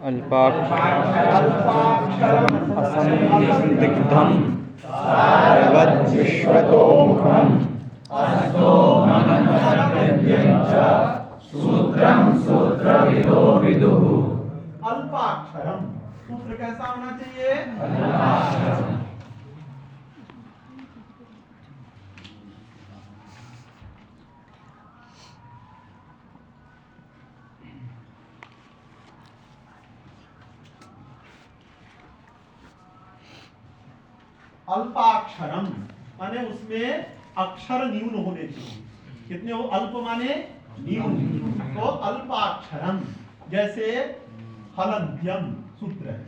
अल्पाक्षरम् असंदिग्धम् सारवद्विश्वतोमुखम् सूत्रं सूत्रविदो विदुः। अल्पाक्षरम सूत्र कैसा होना चाहिए? अल्पाक्षरम माने उसमें अक्षर न्यून होने चाहिए। कितने हो? अल्प माने न्यून, तो अल्पाक्षरम। जैसे हलद्यम सूत्र है,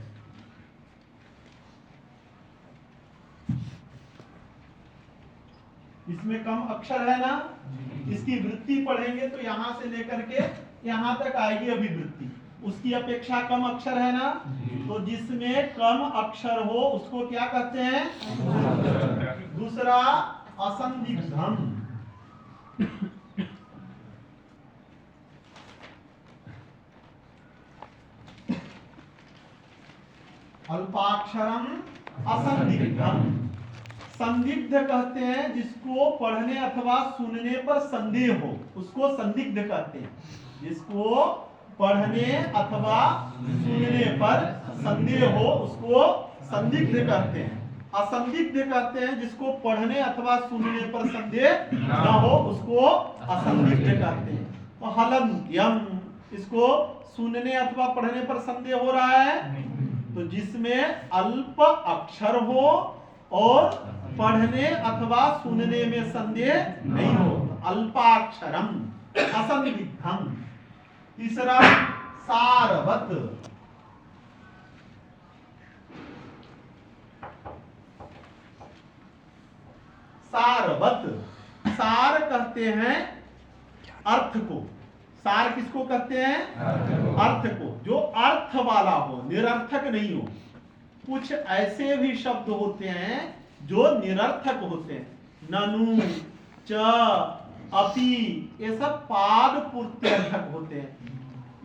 इसमें कम अक्षर है ना, इसकी वृत्ति पढ़ेंगे तो यहां से लेकर के यहां तक आएगी अभिवृत्ति, उसकी अपेक्षा कम अक्षर है ना, तो जिसमें कम अक्षर हो उसको क्या कहते हैं? दूसरा असंदिग्धम, अल्पाक्षरम असंदिग्धम। संदिग्ध कहते हैं जिसको पढ़ने अथवा सुनने पर संदेह हो, उसको संदिग्ध कहते हैं। जिसको पढ़ने अथवा सुनने पर संदेह हो उसको संदिग्ध कहते हैं। असंदिग्ध कहते हैं जिसको पढ़ने अथवा सुनने पर संदेह न हो उसको असंदिग्ध कहते हैं। तो हलन्त्यम, इसको सुनने अथवा पढ़ने पर संदेह हो रहा है, तो जिसमें अल्प अक्षर हो और पढ़ने अथवा सुनने में संदेह नहीं हो, अल्पाक्षरम असंदिग्धम। तीसरा सारवत, सारवत, सार कहते हैं अर्थ को। सार किसको कहते हैं? अर्थ को। जो अर्थ वाला हो, निरर्थक नहीं हो। कुछ ऐसे भी शब्द होते हैं जो निरर्थक होते हैं, ननु, च, अपि, ये सब पाद पूर्त्यर्थक होते हैं।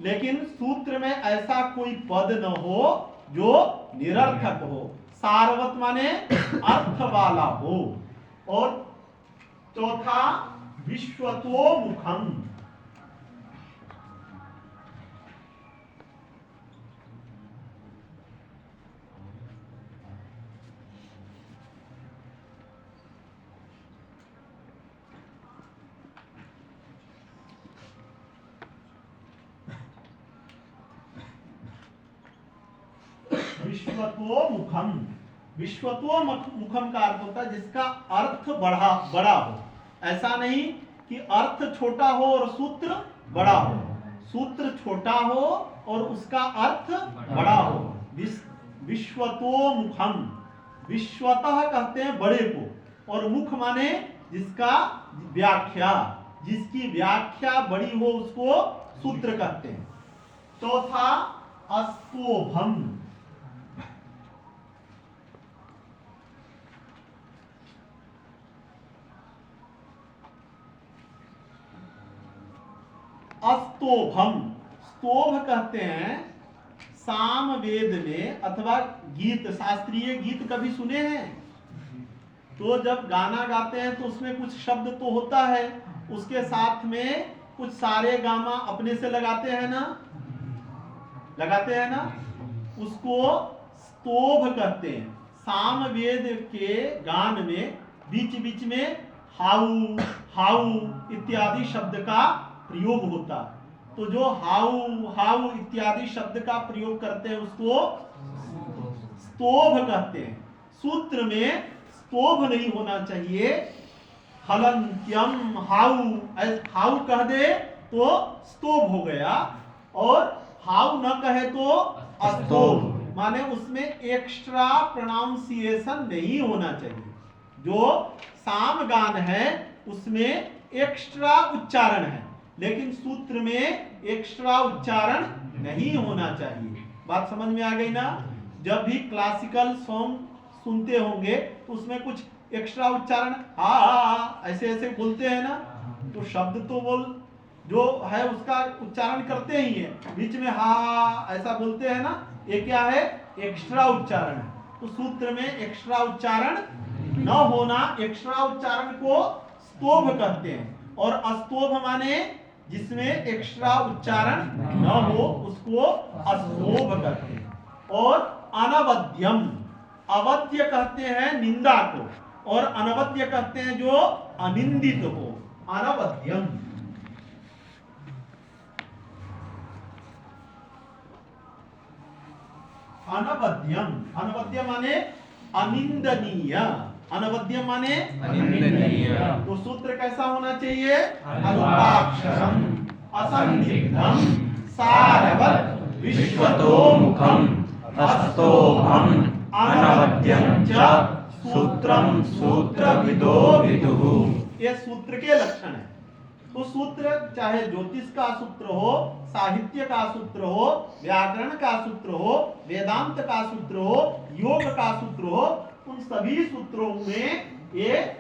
लेकिन सूत्र में ऐसा कोई पद न हो जो निरर्थक हो। सारवत माने अर्थ वाला हो। और चौथा विश्वतोमुखम, विश्वतोमुखम। विश्वतोमुखम का अर्थ होता है जिसका अर्थ बड़ा हो। ऐसा नहीं कि अर्थ छोटा हो और सूत्र बड़ा हो, सूत्र छोटा हो और उसका अर्थ बड़ा हो। विश्वतोमुखम, विश्वतः कहते हैं बड़े को, और मुख माने जिसका व्याख्या, जिसकी व्याख्या बड़ी हो उसको सूत्र कहते हैं। चौथा अस्तोभम, अस्तोभम। स्तोभ कहते हैं सामवेद में अथवा गीत, शास्त्रीय गीत कभी सुने हैं? तो जब गाना गाते हैं तो उसमें कुछ शब्द तो होता है, उसके साथ में कुछ सारे गामा अपने से लगाते हैं ना, लगाते हैं ना, उसको स्तोभ कहते हैं। सामवेद के गान में बीच बीच में हाउ हाउ इत्यादि शब्द का प्रयोग होता है। तो जो हाउ हाउ इत्यादि शब्द का प्रयोग करते हैं उसको स्तोभ कहते हैं। सूत्र में स्तोभ नहीं होना चाहिए। हलन्त्यम हाउ, हाउ कह दे तो स्तोभ हो गया, और हाउ न कहे तो अस्तोभ, माने उसमें एक्स्ट्रा प्रोनाउंसिएशन नहीं होना चाहिए। जो सामगान है उसमें एक्स्ट्रा उच्चारण है, लेकिन सूत्र में एक्स्ट्रा उच्चारण नहीं होना चाहिए। बात समझ में आ गई ना? जब भी क्लासिकल सॉन्ग सुनते होंगे तो उसमें कुछ एक्स्ट्रा उच्चारण ऐसे ऐसे बोलते हैं ना, तो शब्द तो जो है उसका उच्चारण करते ही है, बीच में हा ऐसा बोलते हैं ना, ये क्या है? एक्स्ट्रा उच्चारण है। तो सूत्र में एक्स्ट्रा उच्चारण न होना, एक्स्ट्रा उच्चारण को स्तोभ कहते हैं। और अस्तोभ माने जिसमें एक्स्ट्रा उच्चारण न हो उसको अस्तोभ कहते हैं। और अनवद्यम, अवध्य कहते हैं निंदा को, और अनवद्य कहते हैं जो अनिंदित हो। अनवद्यम, अनवद्यम, अनवद्य माने अनिंदनीय, अनवद्य माने अनिंदनीय। तो सूत्र कैसा होना चाहिए? अल्पाक्षरम असंदिग्धम सारवत् विश्वतोमुखम अस्तोभम अनवद्यं च सूत्रम सूत्रविदो विदुः। ये सूत्र के लक्षण है। तो सूत्र चाहे ज्योतिष का सूत्र हो, साहित्य का सूत्र हो, व्याकरण का सूत्र हो, वेदांत का सूत्र हो, योग का सूत्र हो, उन सभी सूत्रों में ये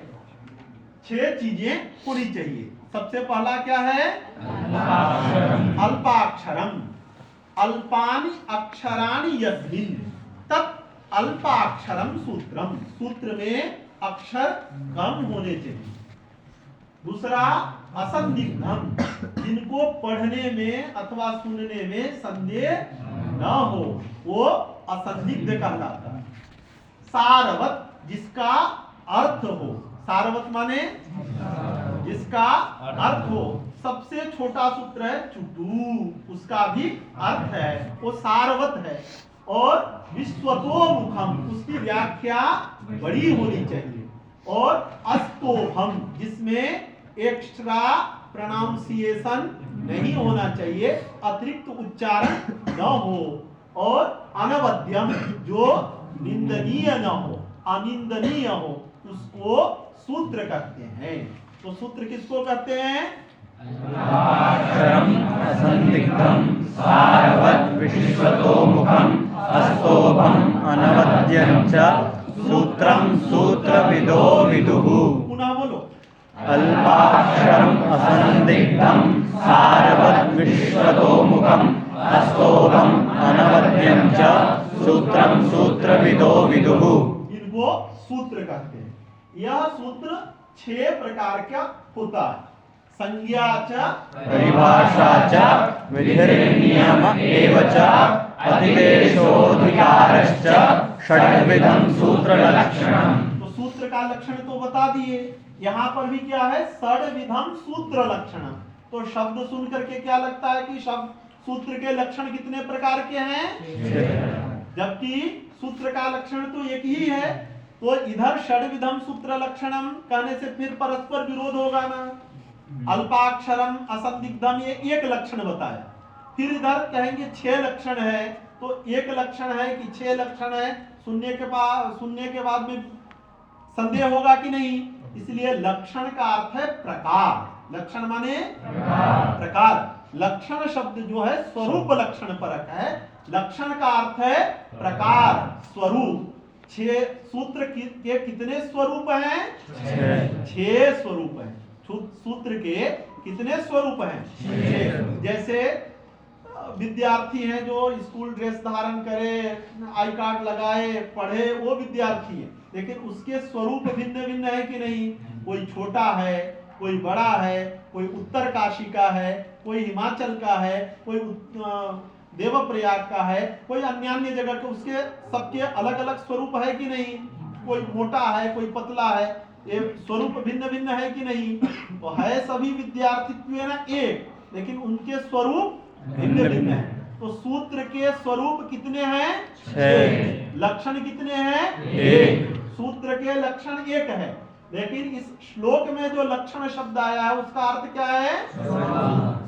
6 चीजें होनी चाहिए। सबसे पहला क्या है? अल्पाक्षरम, अल्पानि अक्षराणि यस्मिन् तत् अल्पाक्षरम सूत्रम, सूत्र में अक्षर कम होने चाहिए। दूसरा असंदिग्धम, जिनको पढ़ने में अथवा सुनने में संदेह न हो, वो असंदिग्ध कहलाता है। सारवत, जिसका अर्थ हो, सारवत माने जिसका अर्थ हो। सबसे छोटा सूत्र है चुटू, उसका भी अर्थ है, वो सारवत है। और विश्वतोमुखम, उसकी व्याख्या बड़ी होनी चाहिए। और अस्तोभम, जिसमें एक्स्ट्रा प्रोनाउंसिएशन नहीं होना चाहिए, अतिरिक्त उच्चारण न हो। और अनवद्यम, जो निंदनीय न हो, अनिंदनीय हो, उसको सूत्र कहते हैं। तो सूत्र किसको कहते हैं? अक्षरम असंदिग्धम सारवत् विश्वतोमुखम अस्तोभम अनवद्यं च सूत्रम सूत्रविदो विदुः। पुनः बोलो। अल्पाक्षरम असंदिग्धम सारवत् विश्वतोमुखम अस्तोभम अनवद्यं च सूत्रम सूत्रविदो विदुः। इनको सूत्र कहते हैं। यह सूत्र 6 प्रकार का होता है। संज्ञा च, परिभाषा च, विधिर्नियम एव च, अतिदेशोऽधिकारश्च, षड्विधं सूत्रलक्षणम्। तो सूत्र का लक्षण तो बता दिए। यहाँ पर भी क्या है? षड्विधम सूत्र लक्षणम। तो शब्द सुन करके क्या लगता है कि शब्द सूत्र के लक्षण कितने प्रकार के हैं? जबकि सूत्र का लक्षण तो एक ही है। तो इधर षड्विधम सूत्र लक्षणम कहने से फिर परस्पर विरोध होगा ना। अल्पाक्षरम असंदिग्धम, ये एक लक्षण बताया। फिर इधर कहेंगे 6 लक्षण है, तो एक लक्षण है कि 6 लक्षण है, सुनने के बाद में संदेह होगा कि नहीं। इसलिए लक्षण का अर्थ है प्रकार। लक्षण माने प्रकार। लक्षण शब्द जो है स्वरूप लक्षण परक है। लक्षण का अर्थ है प्रकार, स्वरूप। 6 सूत्र के कितने स्वरूप हैं? 6 स्वरूप हैं। सूत्र के कितने स्वरूप हैं? 6। जैसे विद्यार्थी हैं जो स्कूल ड्रेस धारण करे, आई कार्ड लगाए, पढ़े, वो विद्यार्थी है। लेकिन उसके स्वरूप भिन्न भिन्न है कि नहीं? कोई छोटा है, कोई बड़ा है, कोई उत्तर काशी का है, कोई हिमाचल का है, कोई देवप्रयाग का है, कोई अन्य जगह का। उसके सबके अलग अलग स्वरूप है कि नहीं? कोई मोटा है, कोई पतला है, ये स्वरूप भिन्न भिन्न है कि नहीं? तो है सभी विद्यार्थित्व है ना एक, लेकिन उनके स्वरूप भिन्न भिन्न है। तो सूत्र के स्वरूप कितने हैं? 6। लक्षण कितने हैं? 1। सूत्र के लक्षण 1 है। लेकिन इस श्लोक में जो लक्षण शब्द आया है उसका अर्थ क्या है?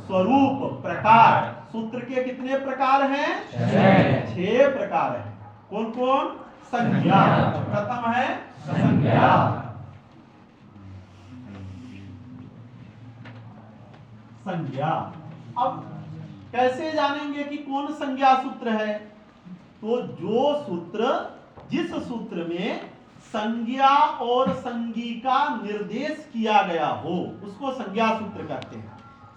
स्वरूप, प्रकार। सूत्र के कितने प्रकार हैं? 6 प्रकार हैं। कौन कौन? संज्ञा। प्रथम है संज्ञा। संज्ञा। अब कैसे जानेंगे कि कौन संज्ञा सूत्र है? तो जो सूत्र, जिस सूत्र में संज्ञा और संज्ञी का निर्देश किया गया हो उसको संज्ञा सूत्र कहते हैं।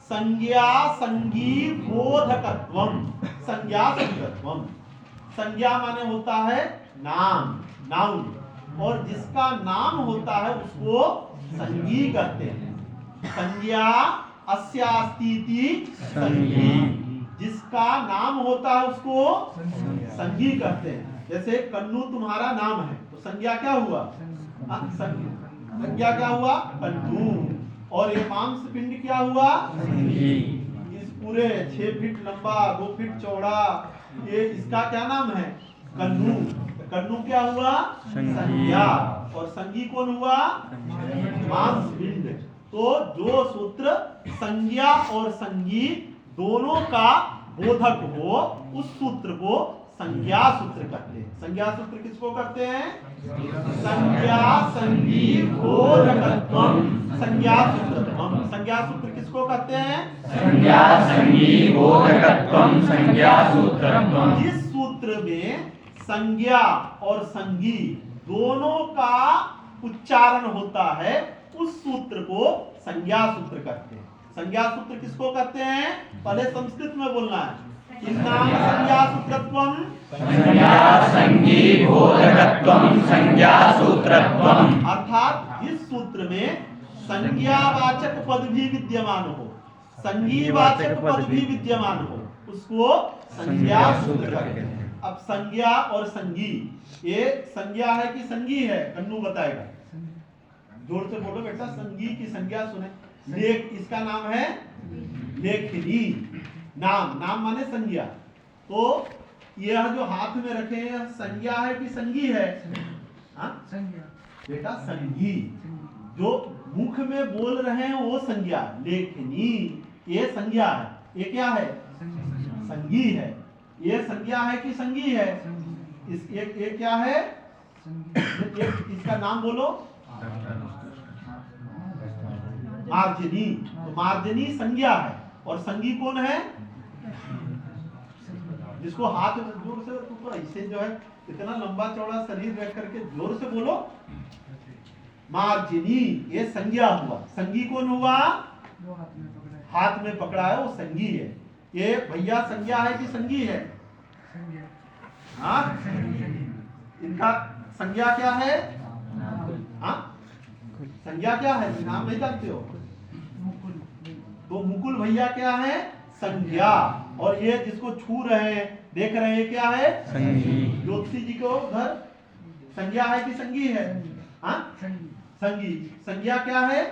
संज्ञा संगी बोधकत्वम, संज्ञा सूत्रत्वम। संज्ञा माने होता है नाम, नाउन, और जिसका नाम होता है उसको संगी कहते हैं। संज्ञा अस्यास्तीति संगी, जिसका नाम होता है उसको संगी कहते हैं। जैसे कन्नू तुम्हारा नाम है तो संज्ञा क्या हुआ? संज्ञा क्या हुआ? कन्नू। और ये मांस पिंड क्या हुआ? संगी। इस पूरे 6 फीट लंबा 2 फीट चौड़ा ये इसका क्या नाम है? कन्नू। कन्नू क्या हुआ? संज्ञा। और संगी कौन हुआ? मांस पिंड। तो जो सूत्र संज्ञा और संगी दोनों का बोधक हो उस सूत्र को संज्ञा सूत्र कहते हैं। संज्ञा सूत्र किसको कहते हैं? संज्ञा संगी बोधकत्वम संज्ञा सूत्रत्वम। संज्ञा सूत्र किसको कहते हैं? संज्ञा संगी बोधकत्वम संज्ञा सूत्रत्वम। जिस सूत्र में संज्ञा और संगी दोनों का उच्चारण होता है उस सूत्र को संज्ञा सूत्र कहते हैं। संज्ञा सूत्र किसको कहते हैं? पहले संस्कृत में बोलना है। किम नाम संज्ञा सूत्रत्वम? संज्ञा संगी बोधकत्वम संज्ञा सूत्रत्वम। अर्थात जिस सूत्र में संज्ञावाचक पद भी विद्यमान हो, संगीवाचक पद भी विद्यमान हो, उसको संज्ञा सूत्र कहते हैं। अब संज्ञा और संगी, ये संज्ञा है कि संगी है? कन्नू बताएगा। जोर से बोलो बेटा, संगी की संज्ञा सुने। लेख, इसका नाम है लेखनी। नाम, नाम माने संज्ञा। तो यह जो हाथ में रखे हैं संज्ञा है कि संगी है? बेटा संगी। जो मुख में बोल रहे हैं वो संज्ञा। लेखनी ये संज्ञा है। ये क्या है? संगी है। ये संज्ञा है कि संगी है? इस ये क्या है? इसका नाम बोलो। मार्जनी। तो मार्जनी संज्ञा है और संगी कौन है? जिसको हाथ में जोर से तो ऐसे जो है इतना लंबा चौड़ा शरीर रख करके जोर से बोलो। मार्जनी ये संज्ञा हुआ। संगी कौन हुआ? हाथ में पकड़ा है वो संगी है। ये भैया संज्ञा है कि संगी है? हाँ, इनका संज्ञा क्या है? हाँ, संज्ञा क्या है? नाम नहीं जानते हो? तो मुकुल भैया क्या है? संज्ञा। और ये जिसको छू रहे हैं देख रहे हैं क्या है? संगी। ज्योतिषी जी को उधर संज्ञा है कि संगी है? हाँ, संगी। संज्ञा क्या है?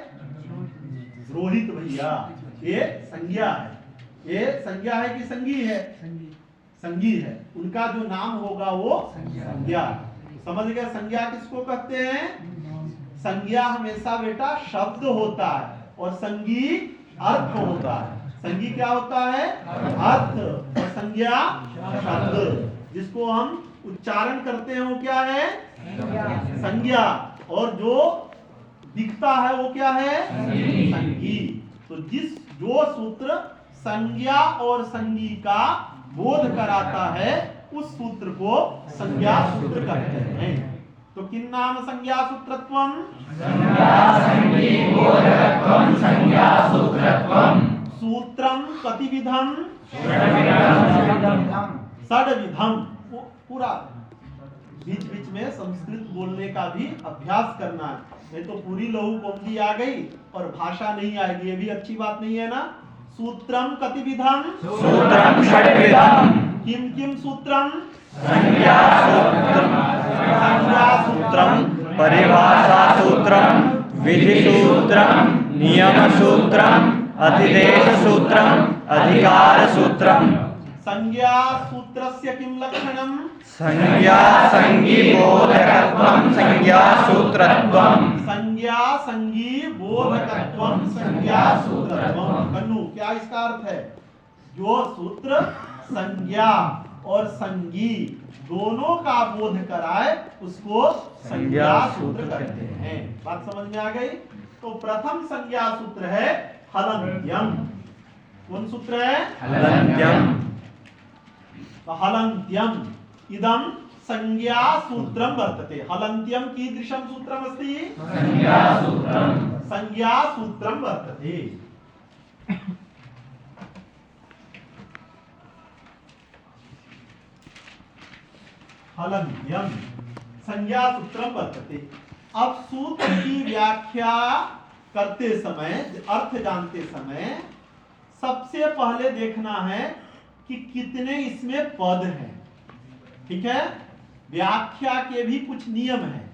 रोहित भैया ये संज्ञा है। ये संज्ञा है कि संगी है? संगी है। उनका जो नाम होगा वो संज्ञा। समझ गए? संज्ञा किसको कहते हैं? संज्ञा हमेशा बेटा शब्द होता है और संगी अर्थ होता है। संगी क्या होता है? अर्थ। और संज्ञा शब्द। जिसको हम उच्चारण करते हैं वो क्या है? संज्ञा। और जो दिखता है वो क्या है? संगी। तो जो सूत्र संज्ञा और संगी का बोध कराता है उस सूत्र को संज्ञा सूत्र कहते हैं। तो किन नाम संज्ञा सूत्रत्वम? संज्ञा संगी बोधकत्वम संज्ञा सूत्रत्वम। सूत्रम कतिविधम? षड्विधम। पूरा बीच बीच में संस्कृत बोलने का भी अभ्यास करना है, नहीं तो पूरी लहू कोमली आ गई और भाषा नहीं आएगी। ये भी अच्छी बात नहीं है ना। सूत्रम कतिविधम? सूत्रम षड्विधम। किम किम सूत्रम? संज्ञा सूत्रम, संज्ञा सूत्रम, परिभाषा सूत्रम, विधि सूत्रम, नियम सूत्रम, अधिदेश सूत्रम, अधिकार सूत्रम। संज्ञा सूत्रस्य किम लक्षणम? संज्ञा संगी बोधकत्वम संज्ञा सूत्रत्वम। संज्ञा संगी बोधकत्वम संज्ञा सूत्रत्वम। कन्नू क्या इसका अर्थ है? जो सूत्र संज्ञा और संगी दोनों का बोध कराए उसको संज्ञा सूत्र कहते हैं। बात समझ में आ गई? तो प्रथम संज्ञा सूत्र है हलन्त्यम। कौन सूत्र है? हलन्त्यम। तो हलन्त्यम इदं संज्ञा सूत्रम वर्तते। हलन्त्यम कीदृशं सूत्रम अस्ति? संज्ञा सूत्रम। संज्ञा सूत्रम वर्तते। हलन्त्यम संज्ञा सूत्रम वर्तते। अब सूत्र की व्याख्या करते समय, अर्थ जानते समय सबसे पहले देखना है कि कितने इसमें पद हैं। ठीक है, व्याख्या के भी कुछ नियम हैं।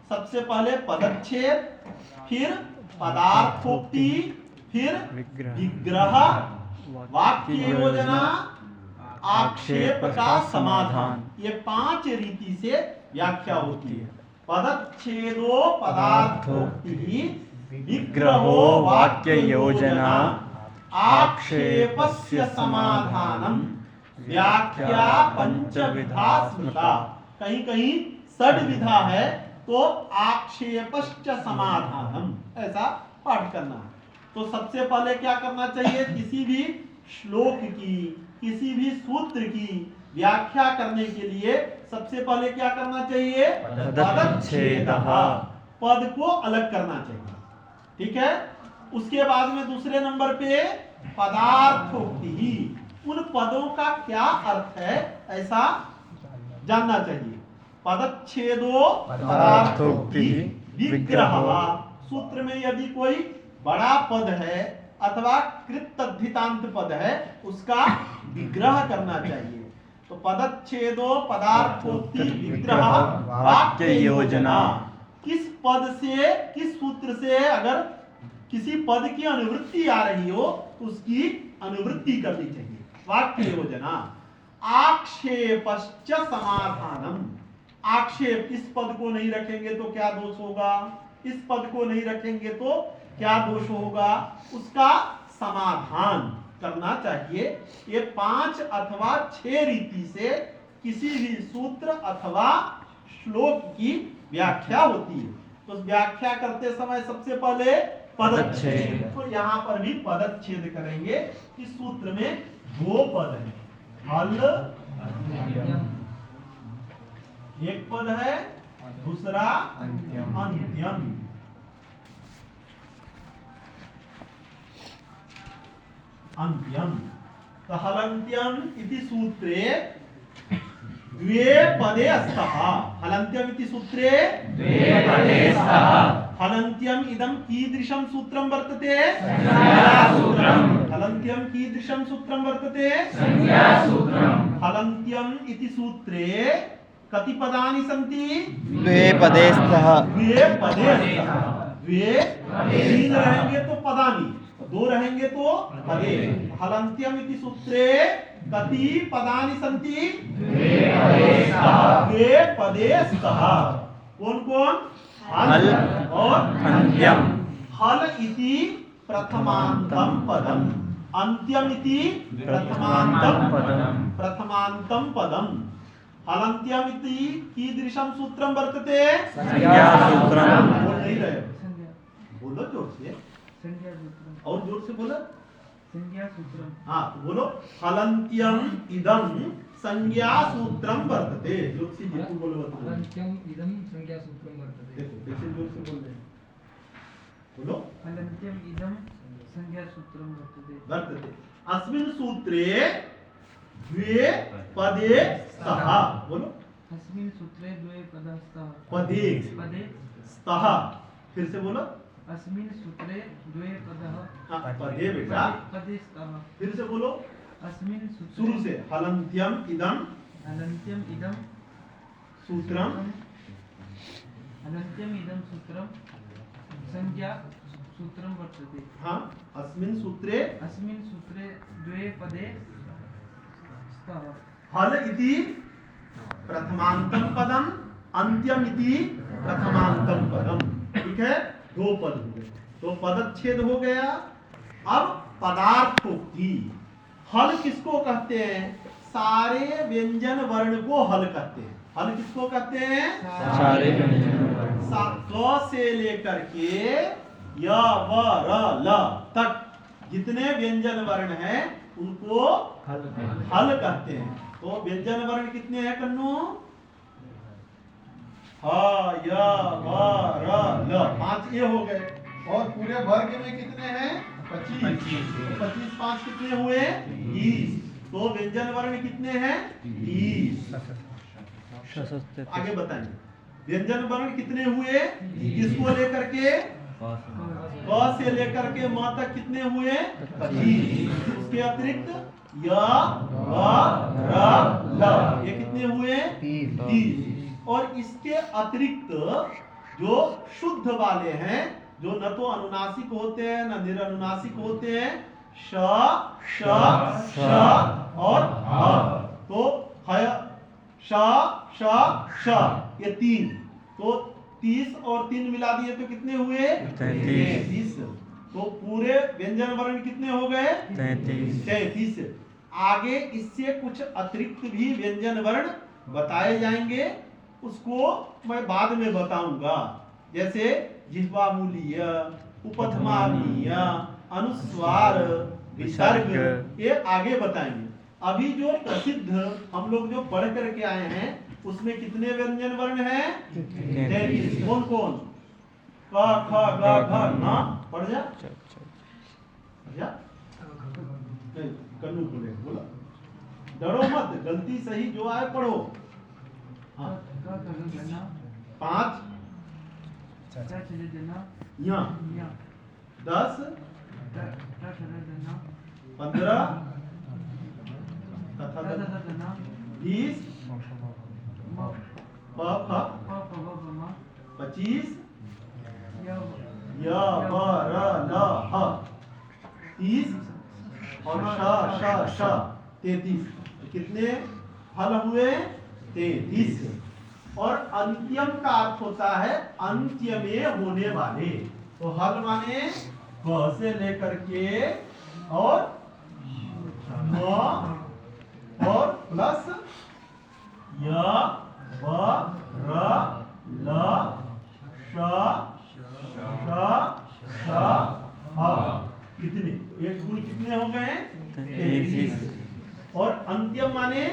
सबसे पहले पदच्छेद, फिर पदार्थोक्ति, फिर विग्रह, वाक्य योजना, आक्षेप का समाधान। ये 5 रीति से व्याख्या होती है। पदच्छेदो पदार्थोक्ति, विग्रहो वाक्य योजना, आक्षेपस्य समाधानम, व्याख्या पंचविधा स्मृता। कहीं कहीं षड्विधा है तो आक्षेपश्च समाधानम, ऐसा पाठ करना है। तो सबसे पहले क्या करना चाहिए, किसी भी श्लोक की, किसी भी सूत्र की व्याख्या करने के लिए सबसे पहले क्या करना चाहिए, पदच्छेदः, पद को अलग करना चाहिए। ठीक है, उसके बाद में दूसरे नंबर पे पदार्थोक्ति, उन पदों का क्या अर्थ है ऐसा जानना चाहिए। पदच्छेदो पदार्थोक्ति, विग्रह, सूत्र में यदि कोई बड़ा पद है अथवा कृतधितांत पद है उसका विग्रह करना चाहिए। तो पदच्छेदो पदार्थोक्ति, विग्रह, वाक्य योजना। किस पद से, किस सूत्र से अगर किसी पद की अनुवृत्ति आ रही हो तो उसकी अनुवृत्ति करनी चाहिए, वाक्य योजना। आक्षेपश्च समाधानम, आक्षेप, इस पद को नहीं रखेंगे तो क्या दोष होगा, इस पद को नहीं रखेंगे तो क्या दोष होगा, उसका समाधान करना चाहिए। ये 5 अथवा 6 रीति से किसी भी सूत्र अथवा श्लोक की व्याख्या होती है। तो व्याख्या करते समय सबसे पहले पदच्छेद, तो यहाँ पर भी पदच्छेद करेंगे। इस सूत्र में 2 पद हैं, हल, एक पद है, दूसरा अंत्यम। अंत्यम, तो हलन्त्यम इति सूत्रे द्वे पदे स्तः। हलन्त्यम इति सूत्रे द्वे पदे स्तः। हलन्त्यम इदं कीदृशं सूत्रं वर्तते, संज्ञासूत्रम्। हलन्त्यम कीदृशं सूत्रं वर्तते, संज्ञासूत्रम्। हलन्त्यम इति सूत्रे कति पदानि सन्ति, द्वे पदे स्तः। द्वे पदे स्तः। द्वे, 3 रहेंगे तो पदानि, 2 रहेंगे तो पदे। हलन्त्यम इति सूत्रे कति पदानि सन्ति, द्वे पदे स्तः। कौन कौन, हल और अंत्यम। हल इति प्रथमांतम पदम, अंत्यम इति प्रथमांतम पदम, प्रथमांतम पदम। हलन्त्यम इति कीदृशं सूत्रं वर्तते, संज्ञासूत्रम्। बोल नहीं रहे, बोलो जोर से, और जोर से बोलो, संज्ञा सूत्रम। हाँ तो बोलो, हलन्त्यम इदं संज्ञा सूत्रम वर्तते। जोर से बिल्कुल बोलो, हलन्त्यम इदं संज्ञा सूत्रम वर्तते। देखो कैसे जोर से बोल रहे हैं, बोलो, हलन्त्यम इदं संज्ञा सूत्रम वर्तते। वर्तते। अस्मिन् सूत्रे द्वे पदे स्तः। बोलो, अस्मिन् सूत्रे द्वे पदे स्तः। पदे पदे स्तः। फिर से बोलो, अस्मिन् सूत्रे द्वे पदः। पदे बेटा, पदे स्तः। फिर से बोलो, अस्मिन् सूत्रे, शुरू से, हलन्त्यम इदं, हलन्त्यम इदं सूत्रम, हलन्त्यम इदं सूत्रम संज्ञा सूत्रम वर्तते। हाँ, अस्मिन् सूत्रे, अस्मिन् सूत्रे द्वे पदे स्तः। हल इति प्रथमांतम पदम, अंत्यम इति प्रथमांतम पदम। ठीक है, 2 पद हो गए, तो पदच्छेद हो गया। अब पदार्थोक्ति, हल किसको कहते हैं, सारे व्यंजन वर्ण को हल कहते हैं। हल किसको कहते हैं, सारे व्यंजन क से लेकर के य, व, र, ल तक जितने व्यंजन वर्ण हैं उनको हल कहते हैं। तो व्यंजन वर्ण कितने हैं कन्नू, ह, य, व, र, ल, 5 ये हो गए। और पूरे वर्ग में कितने हैं, 25। 25 5 कितने हुए, 30। तो व्यंजन वर्ण कितने हैं, 30। आगे बताएंगे। व्यंजन वर्ण कितने हुए? किसको लेकर के? क से लेकर के म तक कितने हुए? 25। उसके अतिरिक्त य, ब, र, ल ये कितने हुए? 30। और इसके अतिरिक्त जो शुद्ध वाले हैं, जो न तो अनुनासिक होते हैं न निरनुनासिक होते हैं, श, श, श और ह। तो ह, श, श, श ये 3। तो 30 और 3 मिला दिए तो कितने हुए? 33। तो पूरे व्यंजन वर्ण कितने हो गए? 33। आगे इससे कुछ अतिरिक्त भी व्यंजन वर्ण बताए जाएंगे, उसको मैं बाद में बताऊंगा। जैसे जिह्वामूलीय, उपधमानीय, अनुस्वार, विसर्ग ये आगे बताएंगे। अभी जो प्रसिद्ध हम लोग जो पढ़ करके आए हैं उसमें कितने व्यंजन वर्ण हैं? 33। कौन कौन? क, ख, ग, घ, न पढ़ जा। कन्नू बोले बोला, डरो मत, गलती सही जो आए पढ़ो। हाँ 5 यहाँ 10 15 20 25 य, ब, र, ल, ह 30 और श 33। कितने फल हुए? 33। और अंत्यम का अर्थ होता है अंत्य में होने वाले। तो हल माने क से लेकर के और म और प्लस य, ब, र, ल, श, कितने? एक गुण कितने हो गए? 33। और अंत्यम माने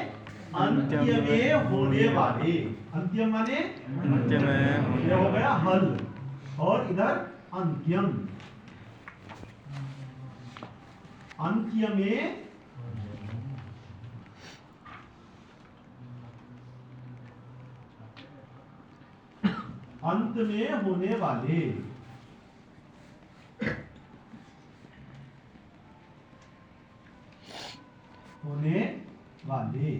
अंत्य में होने वाले। अंत्यम माने ये हो गया हल, और इधर अंत्यम, अंत्य में अंत में होने वाले। होने वाले।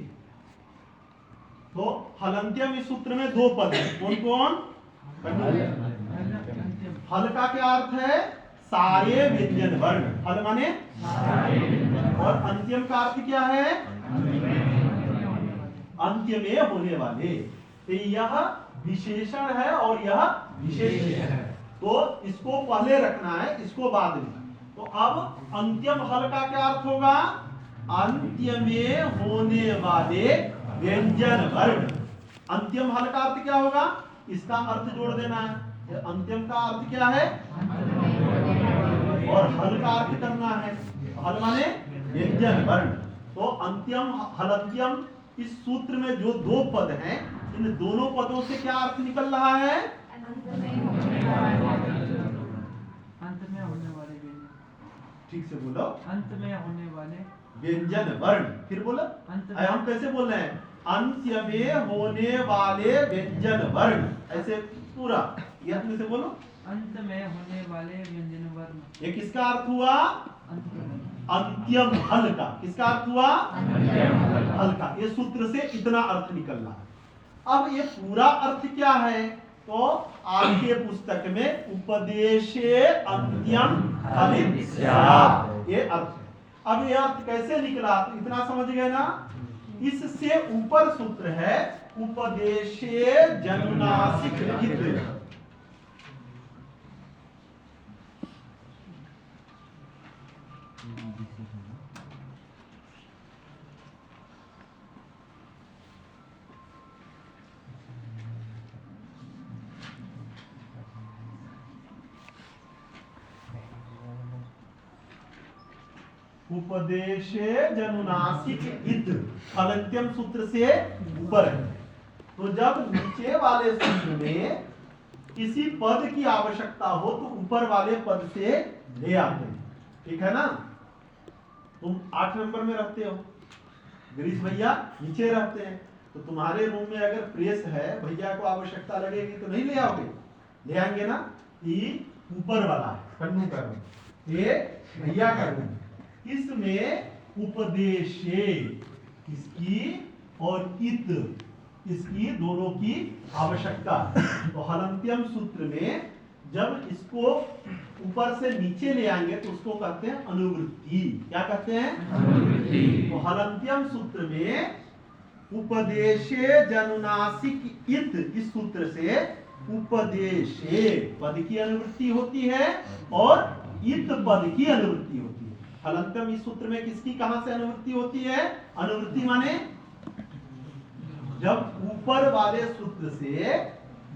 तो हलंत्यम इस सूत्र में 2 पद है। कौन कौन? हल का क्या अर्थ है? सारे व्यंजन वर्ण। हल माने और अंत्यम का अर्थ क्या है? अंत्य में होने वाले। तो यह विशेषण है और यह विशेषण है, तो इसको पहले रखना है, इसको बाद में। तो अब अंत्यम हल का क्या अर्थ होगा? अंत्य में होने वाले व्यंजन वर्ण। अंत्यम हल का अर्थ क्या होगा? इसका अर्थ जोड़ देना है। अंत्यम का अर्थ क्या है? और हल का अर्थ करना है। हल माने व्यंजन वर्ण। तो अंत्यम हलंत्यम इस सूत्र में जो 2 पद हैं, इन दोनों पदों से क्या अर्थ निकल रहा है? अंत में होने वाले व्यंजन। ठीक से बोलो। अंत में होने वाले व्यंजन वर्ण। फिर बोलो, हम कैसे बोल रहे हैं? अंत्य में होने वाले व्यंजन वर्ण। ऐसे पूरा यत्न से बोलो। अंत में होने वाले व्यंजन वर्ण। ये किसका अर्थ हुआ? अंत्यम हल का। किसका अर्थ हुआ? हल का। ये सूत्र से इतना अर्थ निकल रहा है। अब ये पूरा अर्थ क्या है? तो आपके पुस्तक में उपदेशे अंत्यम फलित स्यात्, ये अर्थ है। अब ये अर्थ कैसे निकला? तो इतना समझ गए ना? इससे ऊपर सूत्र है उपदेशे जनुनासिक हित। उपदेशे जनुनासिक हित हलंत्यम सूत्र से ऊपर है। तो जब नीचे वाले सूत्र में किसी पद की आवश्यकता हो तो ऊपर वाले पद से ले आते हैं। ठीक है ना? तुम 8 नंबर में रहते हो, गिरीश भैया नीचे रहते हैं, तो तो तुम्हारे रूम में अगर प्रेस है, भैया को आवश्यकता लगेगी तो नहीं ले आओगे? ले आएंगे ना? ये ऊपर वाला है, कन्नू का रूम, ये भैया का रूम। इसमें उपदेशे इसकी और इत इसकी दोनों की आवश्यकता। तो हलंत्यम सूत्र में जब इसको ऊपर से नीचे ले आएंगे तो उसको कहते हैं अनुवृत्ति। क्या कहते हैं? अनुवृत्ति। तो हलंत्यम सूत्र में उपदेशे जनुनासिक इत, इस सूत्र से उपदेशे पद की अनुवृत्ति होती है और इत पद की अनुवृत्ति होती है। हलंत्यम इस सूत्र में किसकी कहां से अनुवृत्ति होती है? अनुवृत्ति माने जब ऊपर वाले सूत्र से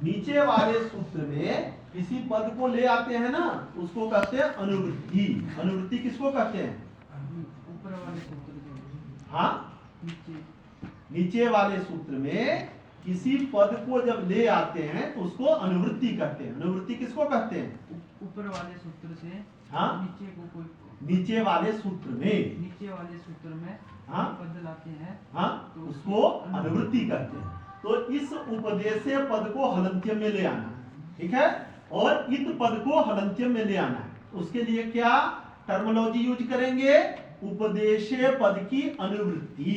नीचे वाले सूत्र में किसी पद को ले आते हैं ना, उसको कहते हैं अनुवृत्ति। अनुवृत्ति किसको कहते हैं? ऊपर वाले सूत्र हाँ, नीचे वाले सूत्र में किसी पद को जब ले आते हैं तो उसको अनुवृत्ति कहते हैं। अनुवृत्ति किसको कहते हैं? ऊपर वाले सूत्र से हाँ, नीचे को कोई नीचे वाले सूत्र में, नीचे वाले सूत्र में हाँ, पद लाते हैं, हाँ, तो उसको अनुवृत्ति कहते हैं। तो इस उपदेशे पद को हलंत्यम में ले आना है, ठीक है, और इत पद को हलंत्यम में ले आना है। उसके लिए क्या टर्मिनोलॉजी यूज करेंगे? उपदेशे पद की अनुवृत्ति।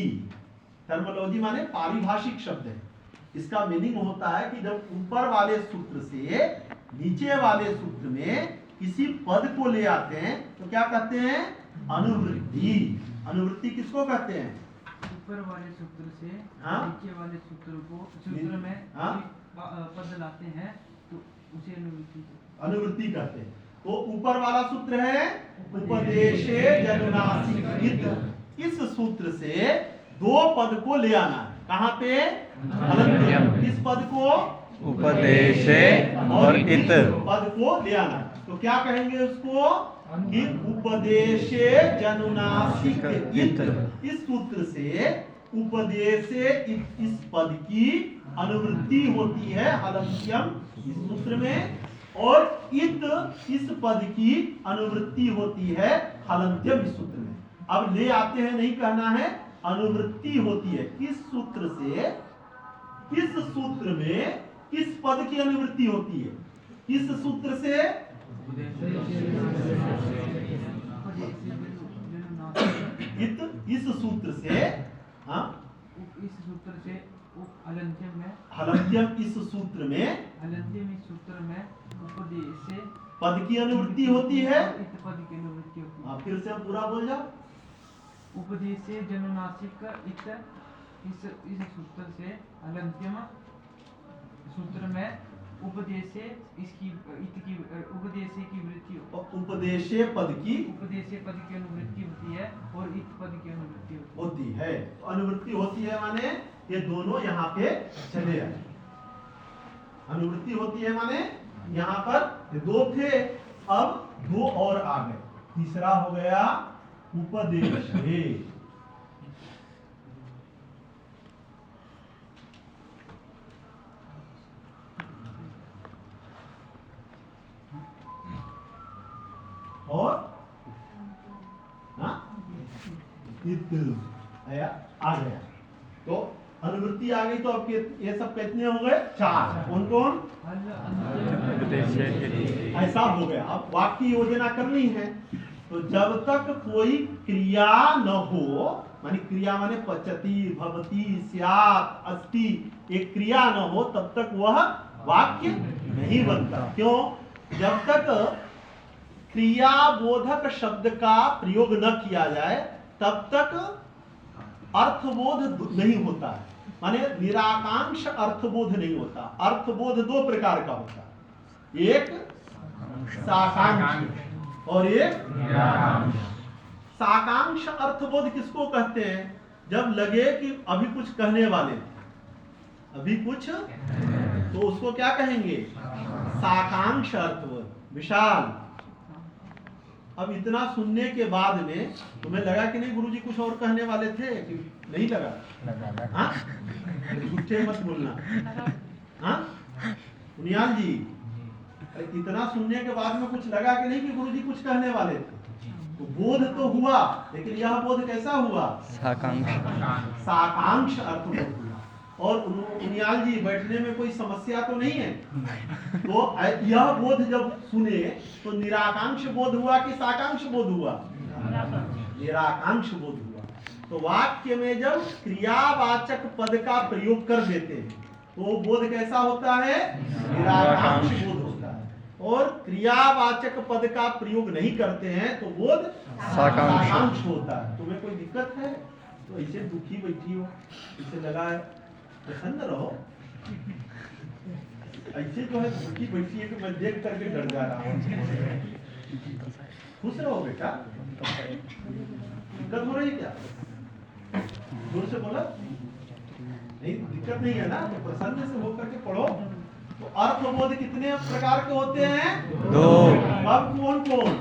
टर्मिनोलॉजी माने पारिभाषिक शब्द है। इसका मीनिंग होता है कि जब ऊपर वाले सूत्र से नीचे वाले सूत्र में किसी पद को ले आते हैं तो क्या कहते हैं? अनुवृत्ति। अनुवृत्ति किसको कहते हैं? ऊपर वाले सूत्र से हाँ? नीचे वाले सूत्र में हाँ? पद लाते हैं तो उसे अनुवृत्ति कहते हैं। तो ऊपर वाला सूत्र है उपदेशे जनुनासिक इत। इस सूत्र से दो पद को ले आना है। कहाँ पे? हलंत्यम। किस पद को? उपदेशे और इत पद को ले आना है। तो क्या कहेंगे उसको? कि उपदेशे जनुनासिक इत। इस सूत्र से उपदेशे इत इस पद की अनुवृत्ति होती है हलंत्यम इस सूत्र में, और इत इस पद की अनुवृत्ति होती है हलंत्यम इस सूत्र में। अब ले आते हैं नहीं कहना है, अनुवृत्ति होती है। इस सूत्र से इस सूत्र में किस पद की अनुवृत्ति होती है? इस सूत्र से इत, इस सूत्र से, हाँ, इस सूत्र से हलंत्यम में, हलंत्यम इस सूत्र में, हलंत्यम इस सूत्र में उपदेशे पद की अनुवृत्ति होती है। इत पद की अनुवृत्ति होती है। फिर से हम पूरा बोल जाओ। उपदेशे जनुनासिक इत इस सूत्र से हलंत्यम सूत्र में उपदेशे इसकी इत की उपदेशे की वृत्ति उपदेशे पद की उपदेशे पद की अनुवृत्ति होती है और इत पद की अनुवृत्ति होती है। तो अनुवृत्ति होती है माने ये दोनों यहाँ पे चले आए। अनुवृत्ति होती है माने यहाँ पर ये दो थे, अब दो और आ गए। तीसरा हो गया उपदेशे। और इत आया आ गया। तो अनुवृत्ति आ गई। तो अब ये सब कितने हो गए? चार। कौन कौन? ऐसा हो गया। अब वाक्य की योजना करनी है। तो जब तक कोई क्रिया न हो, मानी क्रिया माने पचती, भवती, स्यात्, अस्ति, एक क्रिया न हो, तब तक वह वाक्य नहीं बनता। क्यों? जब तक क्रिया बोधक शब्द का प्रयोग न किया जाए तब तक अर्थबोध नहीं होता है। माने निराकांक्ष अर्थबोध नहीं होता। अर्थबोध दो प्रकार का होता है, एक साकांक्ष और एक निराकांक्ष। साकांक्ष अर्थबोध किसको कहते हैं? जब लगे कि अभी कुछ कहने वाले, अभी कुछ, तो उसको क्या कहेंगे? साकांक्ष अर्थबोध। विशाल, अब इतना सुनने के बाद में तुम्हें लगा कि नहीं गुरुजी कुछ और कहने वाले थे कि नहीं लगा? हाँ, झूठे मत बोलना। हाँ उनियाल जी, इतना सुनने के बाद में कुछ लगा कि नहीं कि गुरुजी कुछ कहने वाले थे? तो बोध तो हुआ, लेकिन यह बोध कैसा हुआ? साकांक्ष। साकांक्ष अर्थबोध हुआ। और उनियाल जी बैठने में कोई समस्या तो नहीं है। तो यह बोध जब सुने तो निराकांक्ष बोध हुआ कि साकांक्ष बोध हुआ? निराकांक्ष बोध हुआ। तो वाक्य में जब क्रियावाचक पद का प्रयोग कर देते हैं तो बोध कैसा होता है? निराकांक्ष बोध होता है। और क्रियावाचक पद का प्रयोग नहीं करते हैं तो बोध साकांक्ष होता है। तुम्हें कोई दिक्कत है तो ऐसे दुखी बैठी हो, इसे लगा है प्रसन्न रहो, ऐसे जो है दुखी बैठी है कि मैं देख करके डर जा रहा हूँ। खुश रहो बेटा। दिक्कत हो रही है क्या? जोर से बोला। नहीं दिक्कत नहीं है ना, तो प्रसन्न से होकर के पढ़ो। तो अर्थबोध कितने प्रकार के होते हैं? 2। अब कौन कौन?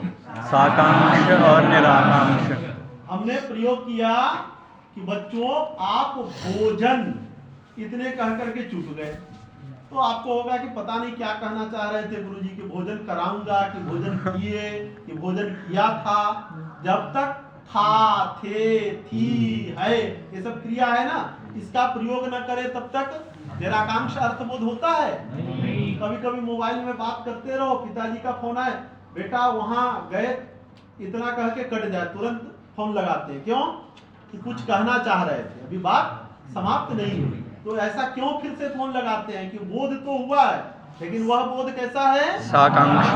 साकांक्ष और निराकांक्ष। हमने प्रयोग किया कि बच्चों आप भोजन इतने कह करके चुप गए, तो आपको होगा कि पता नहीं क्या कहना चाह रहे थे गुरुजी, कि भोजन कराऊंगा कि भोजन किए कि भोजन किया था। जब तक था, थे, थी, है, ये सब क्रिया है ना, इसका प्रयोग न करे तब तक निराकांक्ष अर्थबोध होता है। कभी कभी मोबाइल में बात करते रहो, पिताजी का फोन आए, बेटा वहां गए, इतना कह के कट जाए, तुरंत फोन लगाते हैं। क्यों? कि कुछ कहना चाह रहे थे, अभी बात समाप्त नहीं हुई। तो ऐसा क्यों फिर से फोन लगाते हैं? कि बोध तो हुआ है, लेकिन वह बोध कैसा है? साकांक्ष।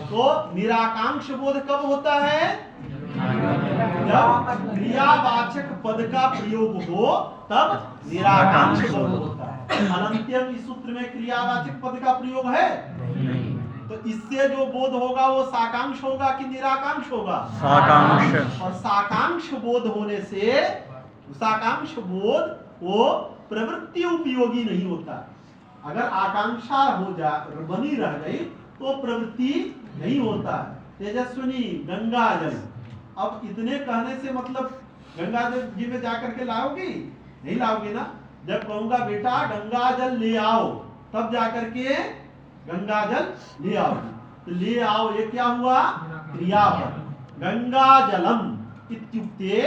तो निराकांक्ष बोध कब होता है? जब क्रियावाचक पद का प्रयोग हो तब निराकांक्ष बोध होता है। अनंत्यम इस सूत्र में क्रियावाचक पद का प्रयोग है, तो इससे जो बोध होगा वो साकांक्ष होगा कि निराकांक्ष होगा? साकांक्ष। और साकांक्ष बोध होने से साकांक्ष बोध वो प्रवृत्ति उपयोगी नहीं होता। अगर आकांक्षा हो जा बनी रह गई तो प्रवृत्ति नहीं होता। तेजस्विनी गंगा जल, अब इतने कहने से मतलब गंगा जल जी में जाकर के लाओगी? नहीं लाओगी ना। जब कहूंगा बेटा गंगा जल ले आओ, तब जाकर के गंगा जल ले आओ। तो ले आओ ये क्या हुआ? क्रियापद। गंगा जलम इत्युक्ते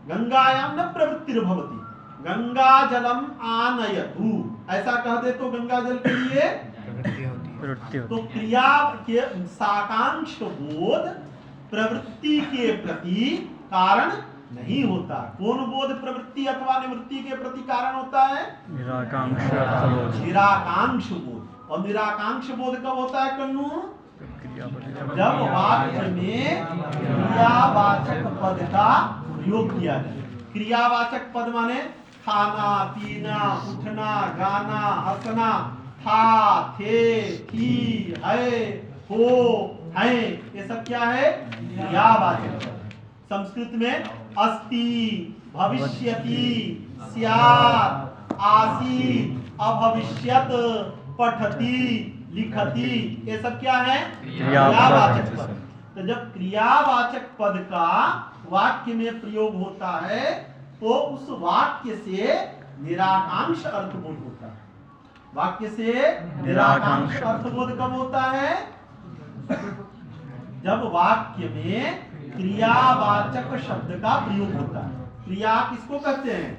गंगायाम न प्रवृत्तिर्भवति, गंगा जलम आनयतु, ऐसा कह दे तो गंगा जल के लिए प्रवृत्ति होती तो है। क्रिया के साकांक्ष बोध प्रवृत्ति के प्रति कारण नहीं होता। कौन बोध प्रवृत्ति अथवा निवृत्ति के प्रति कारण होता है? निराकांक्ष अर्थबोध। निराकांक्ष बोध। और निराकांक्ष बोध कब होता है कन्नू? जब वाक्य में क्रियावाचक पद का प्रयोग किया जाए। क्रियावाचक पद माने खाना, पीना, उठना, गाना, हंसना, था, थे, थी, है, हो, है, ये सब क्या है? क्रियावाचक पद। संस्कृत में अस्ति, भविष्यति, स्यात्, आसीत्, अभविष्यत, पठति, लिखति, ये सब क्या है? क्रियावाचक पद। तो जब क्रियावाचक पद का वाक्य में प्रयोग होता है तो उस वाक्य से निराकांक्ष अर्थबोध होता है। वाक्य से निराकांक्ष अर्थबोध कब होता है? जब वाक्य में क्रियावाचक शब्द का प्रयोग होता है। क्रिया किसको कहते हैं?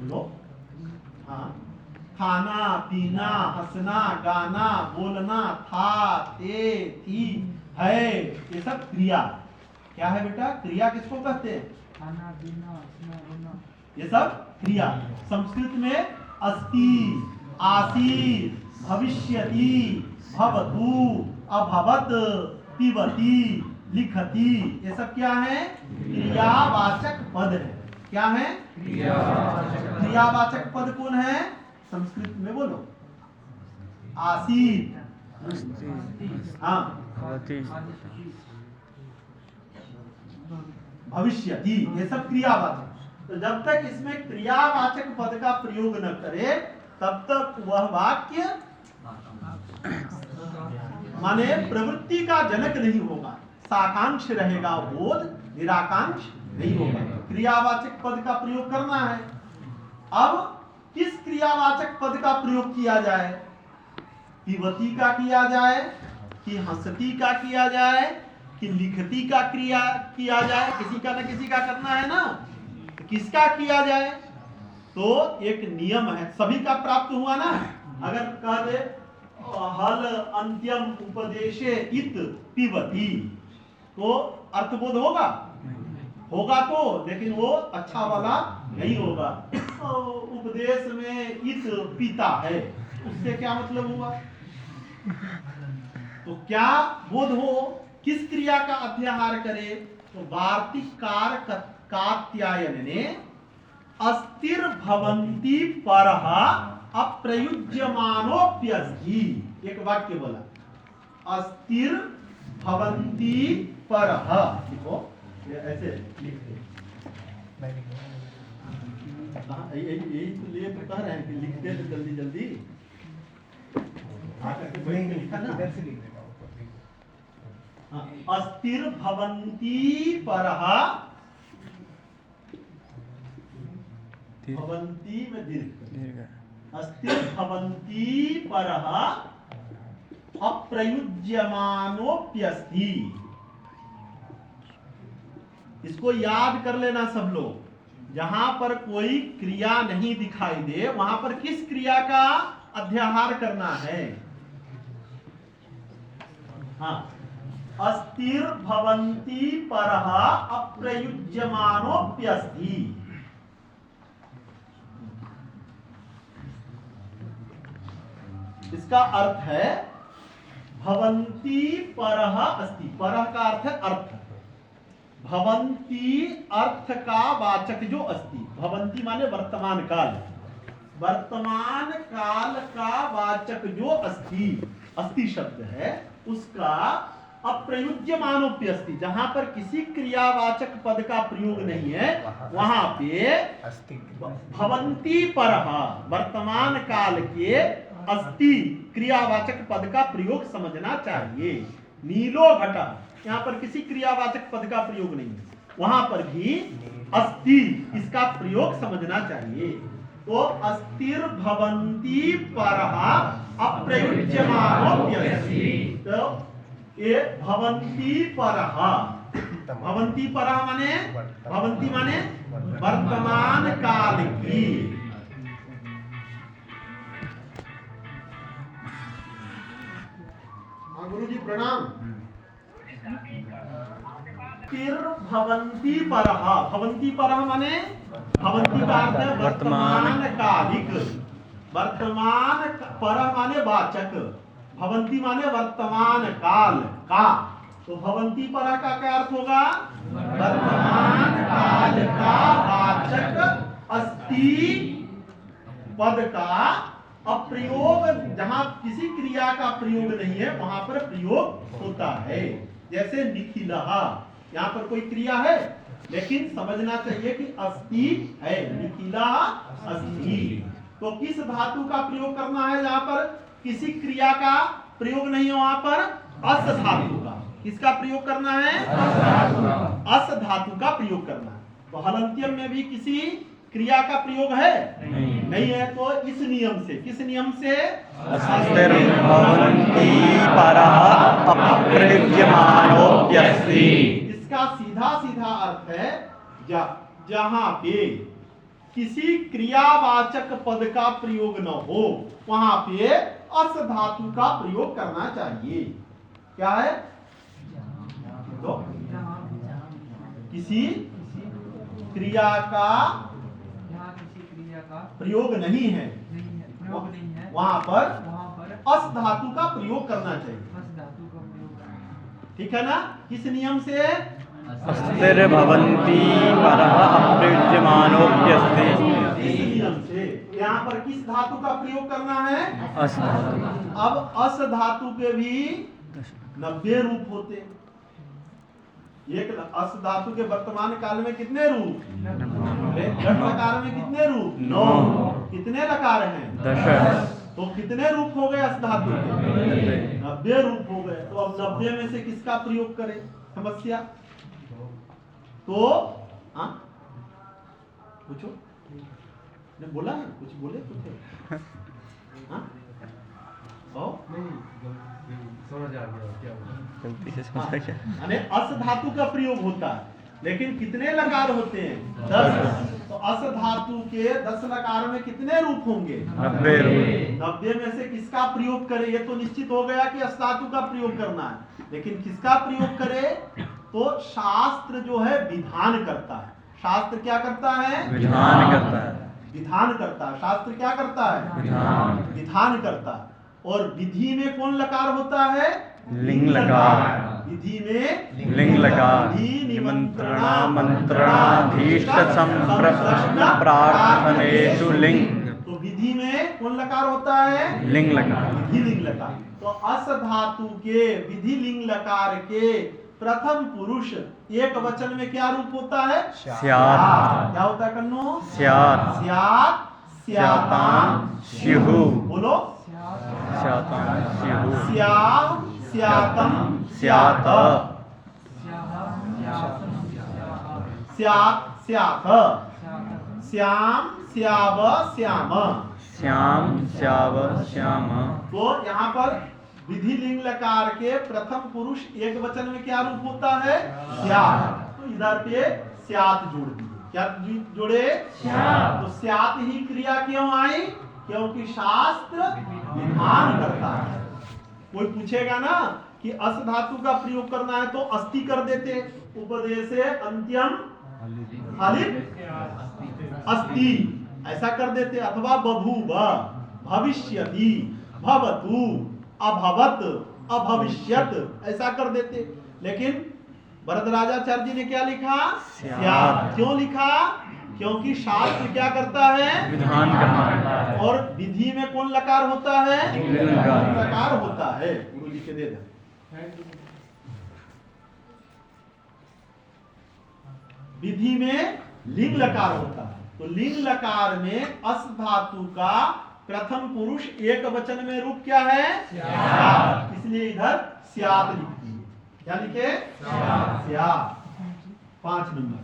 बोलो। हाँ, खाना, पीना, हंसना, गाना, बोलना, था, थे, थी, है, ये सब क्रिया। क्या है बेटा? क्रिया किसको कहते हैं? खाना, पीना, हंसना, रोना, ये सब क्रिया। संस्कृत में अस्ति, आसीत्, भविष्यति, भवतु, अभवत, पिबति, लिखति, ये सब क्या है? क्रियावाचक पद है। क्या है? क्रियावाचक पद कौन है? संस्कृत में बोलो। आसीत्, हाँ, भविष्यति, ये सब क्रियावाचक। तो जब तक इसमें क्रियावाचक पद का प्रयोग न करे तब तक वह वाक्य माने प्रवृत्ति का जनक नहीं होगा, साकांक्ष रहेगा बोध, निराकांक्ष नहीं होगा। क्रियावाचक पद का प्रयोग करना है। अब किस क्रियावाचक पद का प्रयोग किया जाए? पिबती का किया जाए कि हंसती का किया जाए कि लिखती का क्रिया किया जाए? किसी का न किसी का करना है ना, तो किसका किया जाए? तो एक नियम है, सभी का प्राप्त हुआ ना। अगर कह दे हल अंत्यम उपदेशे इत पिबती, तो अर्थबोध होगा होगा तो, लेकिन वो अच्छा वाला नहीं होगा। उपदेश में इत पीता है, उससे क्या मतलब हुआ? तो क्या बोध हो, किस क्रिया का अध्याहार करे? तो वार्तिकार कात्यायन ने अस्थिर भवन्ति परः अप्रयुज्यमानोप्यस्ति, एक वाक्य बोला, अस्थिर भवन्ति परः। देखो ये ऐसे लिखते, यही तो लिए तो कह रहे हैं कि लिखते तो जल्दी जल्दी लिखा ना। अस्थिर भवन्ति परः, भवन्ति में दीर्घ, अस्थिर भवन्ति परः अप्रयुज्यमानोप्यस्ति। इसको याद कर लेना सब लोग। जहां पर कोई क्रिया नहीं दिखाई दे वहां पर किस क्रिया का अध्याहार करना है? हाँ, अस्थिर भवन्ति परः अप्रयुज्यमानोप्यस्ति। इसका अर्थ है भवन्ति परः अस्ति। परः का अर्थ है अर्थ, भवन्ति अर्थ का वाचक जो अस्ति। भवन्ति माने वर्तमान काल, वर्तमान काल का वाचक जो अस्ति, अस्ति शब्द है उसका अप्रयुज्यमानोप्यस्ति, जहां पर किसी क्रियावाचक पद का प्रयोग नहीं है वहां पे भवन्ति परः वर्तमान काल के अस्ति क्रियावाचक पद का प्रयोग समझना चाहिए। नीलो घटा, यहाँ पर किसी क्रियावाचक पद का प्रयोग नहीं है, वहां पर भी अस्ति इसका प्रयोग समझना चाहिए। तो अस्थिर भवन्ति परः अप्रयुज्यमानोप्यस्ति, तो ये भवन्ति परः, भवन्ति परः माने, भवन्ति माने वर्तमान काल की। गुरु जी प्रणाम। फिर भवन्ति परः, भवन्ति परः माने, भवन्ति का अर्थ है वर्तमान कालिक, वर्तमान परः माने वाचक, भवन्ति माने वर्तमान काल का। तो भवन्ति परः का क्या अर्थ होगा? वर्तमान काल का वाचक अस्ति पद का अप्रयोग, जहां किसी क्रिया का प्रयोग नहीं है वहां पर प्रयोग होता है। जैसे निखिलः, यहाँ पर कोई क्रिया है लेकिन समझना चाहिए कि अस्ति है, निखिला अस्ति। तो किस धातु का प्रयोग करना है? जहां पर किसी क्रिया का प्रयोग नहीं है वहां पर अस धातु का। किसका प्रयोग करना है? अस धातु का प्रयोग करना है। तो हलंत्यम में भी किसी क्रिया का प्रयोग है? नहीं है। तो इस नियम से, किस नियम से? अस्थिर भवन्ति परः अप्रयुज्यमानोप्यस्ति। इसका सीधा सीधा अर्थ है जहां पे किसी क्रियावाचक पद का प्रयोग न हो वहां पे अस धातु का प्रयोग करना चाहिए। क्या है? तो किसी क्रिया का प्रयोग नहीं है वहां पर अस धातु का प्रयोग करना चाहिए। ठीक है ना? किस नियम से? अस्थिर भवन्ति परः अप्रयुज्यमानोप्यस्ति। इस नियम से। यहाँ पर किस धातु का प्रयोग करना है? अस धातु। अब अस धातु के भी 90 रूप होते। एक अस धातु के वर्तमान काल में कितने रूप? घट लकार में कितने रूप? 9। कितने लकार हैं? 10। तो कितने रूप हो गए अस धातु के? 90 रूप हो गए। तो अब 90 में से किसका प्रयोग करें? समस्या। तो हाँ पूछो, ने बोला है कुछ? बोले कुछ? हाँ गलती से समझ गया। अस धातु का प्रयोग होता है लेकिन कितने लकार होते हैं? 10। तो अस धातु के 10 लकार में कितने रूप होंगे? 90 रूप। 90 में से किसका प्रयोग करे? ये तो निश्चित हो गया कि अस धातु का प्रयोग करना है, लेकिन किसका प्रयोग करे? तो शास्त्र जो है विधान करता है। शास्त्र क्या करता है? विधान करता है। विधान करता है। शास्त्र क्या करता है? विधान करता है। और विधि में कौन लकार होता है? लिंग लकार। विधि में लिंग लकार। विधि निमंत्रणा मंत्रणाधीष्ट संप्रश्न प्रार्थनेषु लिंग। तो विधि में कौन लकार होता है? लिंग लकार। विधि लिंग लकार। तो अस धातु के विधि लिंग लकार के प्रथम पुरुष एक वचन में क्या रूप होता है? स्यात्। क्या होता है कन्नो? स्यात्। स्यात्, स्याताम, स्युः। बोलो। स्यातां स्युः। स्याः, स्यातम, स्यात्। स्यात्, स्यात। श्याम, श्याव, श्याम। श्याम श्याव श्याम। तो यहाँ पर विधि लिंग लकार के प्रथम पुरुष एक वचन में क्या रूप होता है? स्यात्। तो इधर पे स्यात् जोड़ दिए। क्या जोड़े? तो स्यात् ही क्रिया क्यों आई? क्योंकि शास्त्र विधान करता है। कोई पूछेगा ना कि अस धातु का प्रयोग करना है तो अस्ति कर देते, उपदेशे अंत्यम हलित अस्ति ऐसा कर देते, अथवा बभूव, भविष्यति, भवतु, अभवत, अभविष्यत ऐसा कर देते। लेकिन वरदराजाचार्य जी ने क्या लिखा? स्यात्। क्यों लिखा? क्योंकि शास्त्र क्या करता है? विधान करता है। और विधि में कौन लकार होता है? लिंग लकार। लकार होता है। गुरु जी के दे दे। विधि में लिंग लकार होता है। तो लिंग लकार में अस धातु का प्रथम पुरुष एक वचन में रूप क्या है? स्यात्। इसलिए इधर स्यात् लिख दिए। क्या लिखे? स्यात्। 5 नंबर।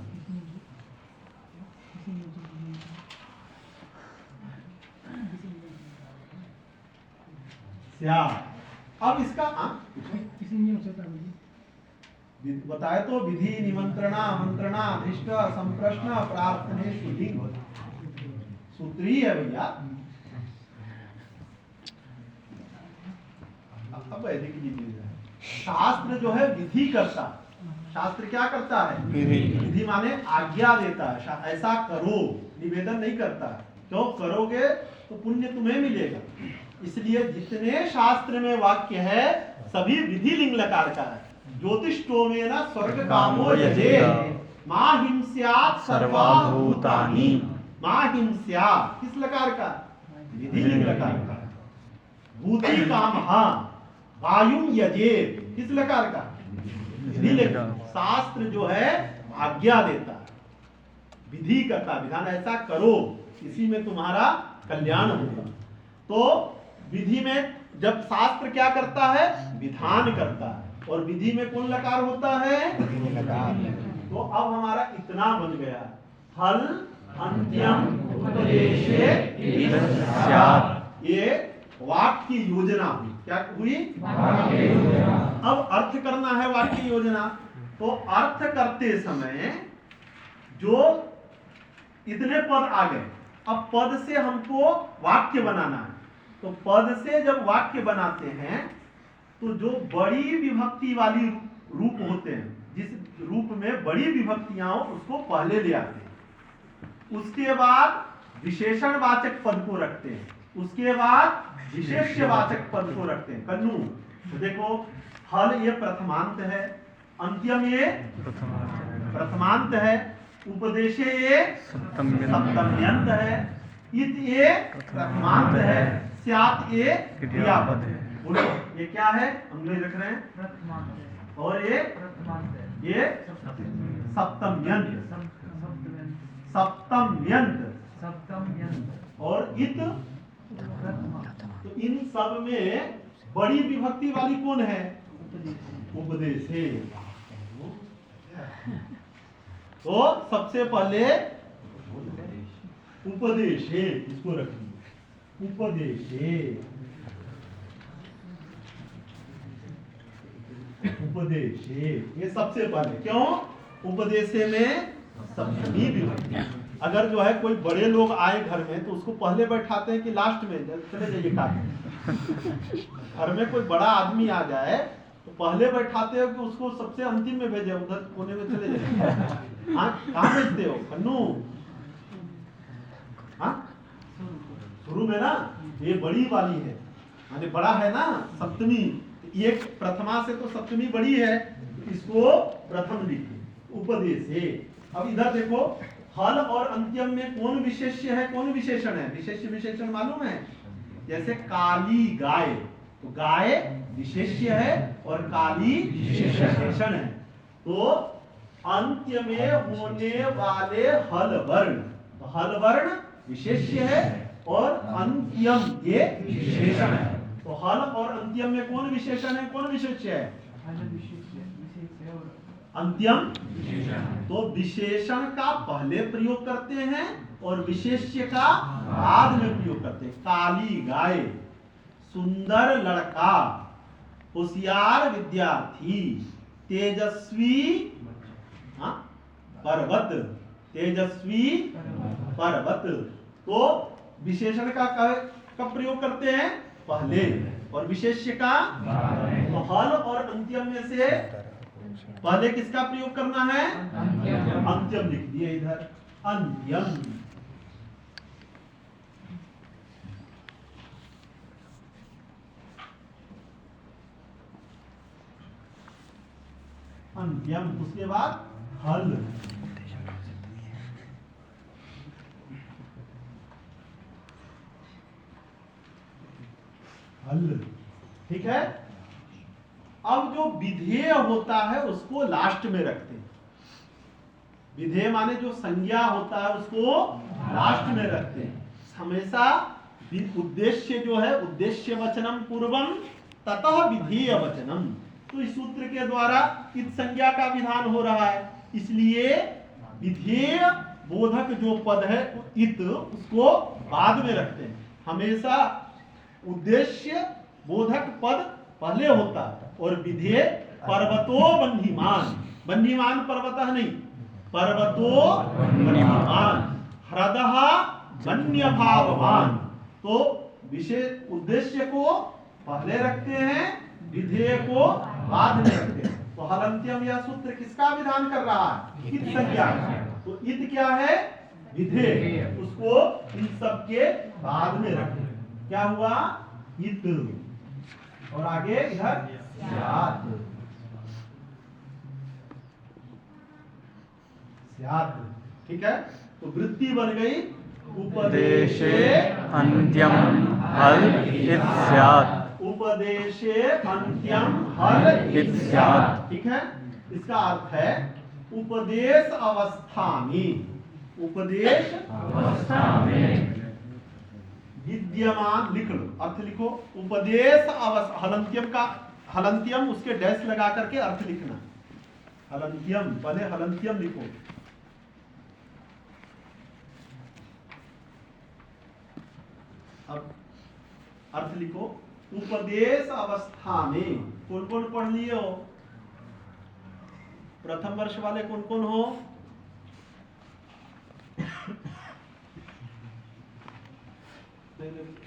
स्यात्। अब इसका बताए तो विधि निमंत्रणा मंत्रणा अभिष्ट संप्रश्न प्रार्थनेषु लिंग सूत्री है भैया। अब वैदिक लीजिए। शास्त्र जो है विधि करता है। शास्त्र क्या करता है? विधि माने आज्ञा देता है। ऐसा करो, निवेदन नहीं करता है। क्यों? करोगे तो पुण्य तुम्हें मिलेगा। इसलिए जितने शास्त्र में वाक्य है सभी विधि लिंग लकार का है। ज्योतिष्टोमेन स्वर्ग कामो यजेत मा हिंस्यात् सर्वभूतानि। मा हिंस्यात् किस लकार का? विधि लिंग लकार का। भूति कामः वायुं यजेत किस लकार का? विधि लिंग। शास्त्र जो है आज्ञा देता है, विधि करता, विधान ऐसा करो, इसी में तुम्हारा कल्याण होगा। तो विधि में जब शास्त्र क्या करता है? विधान करता है। और विधि में कौन लकार होता है? तो अब हमारा इतना बन गया। हल अंत्यम उपदेशे स्यात्। ये वाक्य की योजना हुई। क्या हुई? अब अर्थ करना है वाक्य योजना। तो अर्थ करते समय जो इतने पद आ गए, अब पद से हमको वाक्य बनाना है। तो पद से जब वाक्य बनाते हैं तो जो बड़ी विभक्ति वाली रूप होते हैं, जिस रूप में बड़ी विभक्तियां हो उसको पहले ले आते हैं। उसके बाद विशेषण वाचक पद को रखते हैं। उसके बाद विशेष्यवाचक पद को रखते हैं। कन्नू तो देखो, हल ये प्रथमांत है, अंत्यम ये प्रथमांत है, उपदेशे ये सप्तम्यंत है, इत ये प्रथमांत है, स्यात् ये क्रियापद है। बोलो ये क्या है? हम लोग रख रहे हैं। और ये सप्तम्यंत। सप्तम्यंत और इत। तो इन सब में बड़ी विभक्ति वाली कौन है? उपदेशे। तो सबसे पहले उपदेशे इसको रखिए। उपदेशे, उपदेशे ये सबसे पहले। क्यों? उपदेशे में सप्तमी विभक्ति। अगर जो है कोई बड़े लोग आए घर में तो उसको पहले बैठाते हैं कि लास्ट में चले जाइए काट। घर में कोई बड़ा आदमी आ जाए तो पहले बैठाते हो कि उसको सबसे अंतिम में भेजे, उधर कोने में चले जाइए। हाँ, कहाँ भेजते हो खन्नू? हाँ, शुरू में ना, ये बड़ी वाली है, माने बड़ा है ना, सप्तमी, ये प्रथमा से तो सप्तमी बड़ी है, इसको प्रथम लिखिए उपदेश है। अब इधर देखो, हल और अंत्यम में कौन विशेष्य है, कौन विशेषण है? विशेष्य विशेषण मालूम है? जैसे काली गाय, तो गाय विशेष्य है और काली विशेषण है। तो अंत्य में होने वाले हल वर्ण, तो हल वर्ण विशेष्य है और अंत्यम ये विशेषण है। तो हल और अंत्यम में कौन विशेषण है, कौन विशेष्य है? अंत्यम। तो विशेषण का पहले प्रयोग करते हैं और विशेष्य का बाद में प्रयोग करते हैं। काली गाय, सुंदर लड़का, होशियार विद्यार्थी, तेजस्वी पर्वत, तेजस्वी पर्वत। तो विशेषण का कब प्रयोग करते हैं? पहले, और विशेष्य का तो हल और अंत्यम में से पहले किसका प्रयोग करना है? अंत्यम लिख दिए इधर, अंत्यम। अंत्यम, उसके बाद हल। हल, ठीक है। अब जो विधेय होता है उसको लास्ट में रखते हैं। विधेय माने जो संज्ञा होता है उसको लास्ट में रखते हैं हमेशा। उद्देश्य जो है, उद्देश्य वचनम पूर्वम ततः विधेय वचनम। तो इस सूत्र के द्वारा इत संज्ञा का विधान हो रहा है, इसलिए विधेय बोधक जो पद है इत, उसको बाद में रखते हैं। हमेशा उद्देश्य बोधक पद पहले होता है और विधेय पर्वतो बन्हीमान, बन्हीमान पर्वतः नहीं, पर्वतो बन्हीमान, हृदः वन्य भाववान। तो विशेष उद्देश्य को पहले रखते हैं, विधेय को बाद में रखते हैं। तो हलंत्यम यह सूत्र किसका विधान कर रहा है? इत संज्ञा। तो इत क्या है? विधेय, उसको इन सब के बाद में रखते हैं। क्या हुआ? इत, और आगे इधर स्यात्, स्यात्, ठीक है। तो वृत्ति बन गई उपदेशे अंत्यम हल इत स्यात्, उपदेशे अंत्यम हल इत स्यात्, ठीक है। इसका अर्थ है उपदेश अवस्था में, उपदेश अवस्था में विद्यमान, लिख लो, अर्थ लिखो। उपदेश अवस्था, हलंत्यम का, हलंत्यम उसके डैश लगा करके अर्थ लिखना। हलंत्यम, पहले हलंत्यम लिखो। अब अर्थ लिखो। उपदेश अवस्था में कौन कौन पढ़ लिए हो? प्रथम वर्ष वाले कौन कौन हो?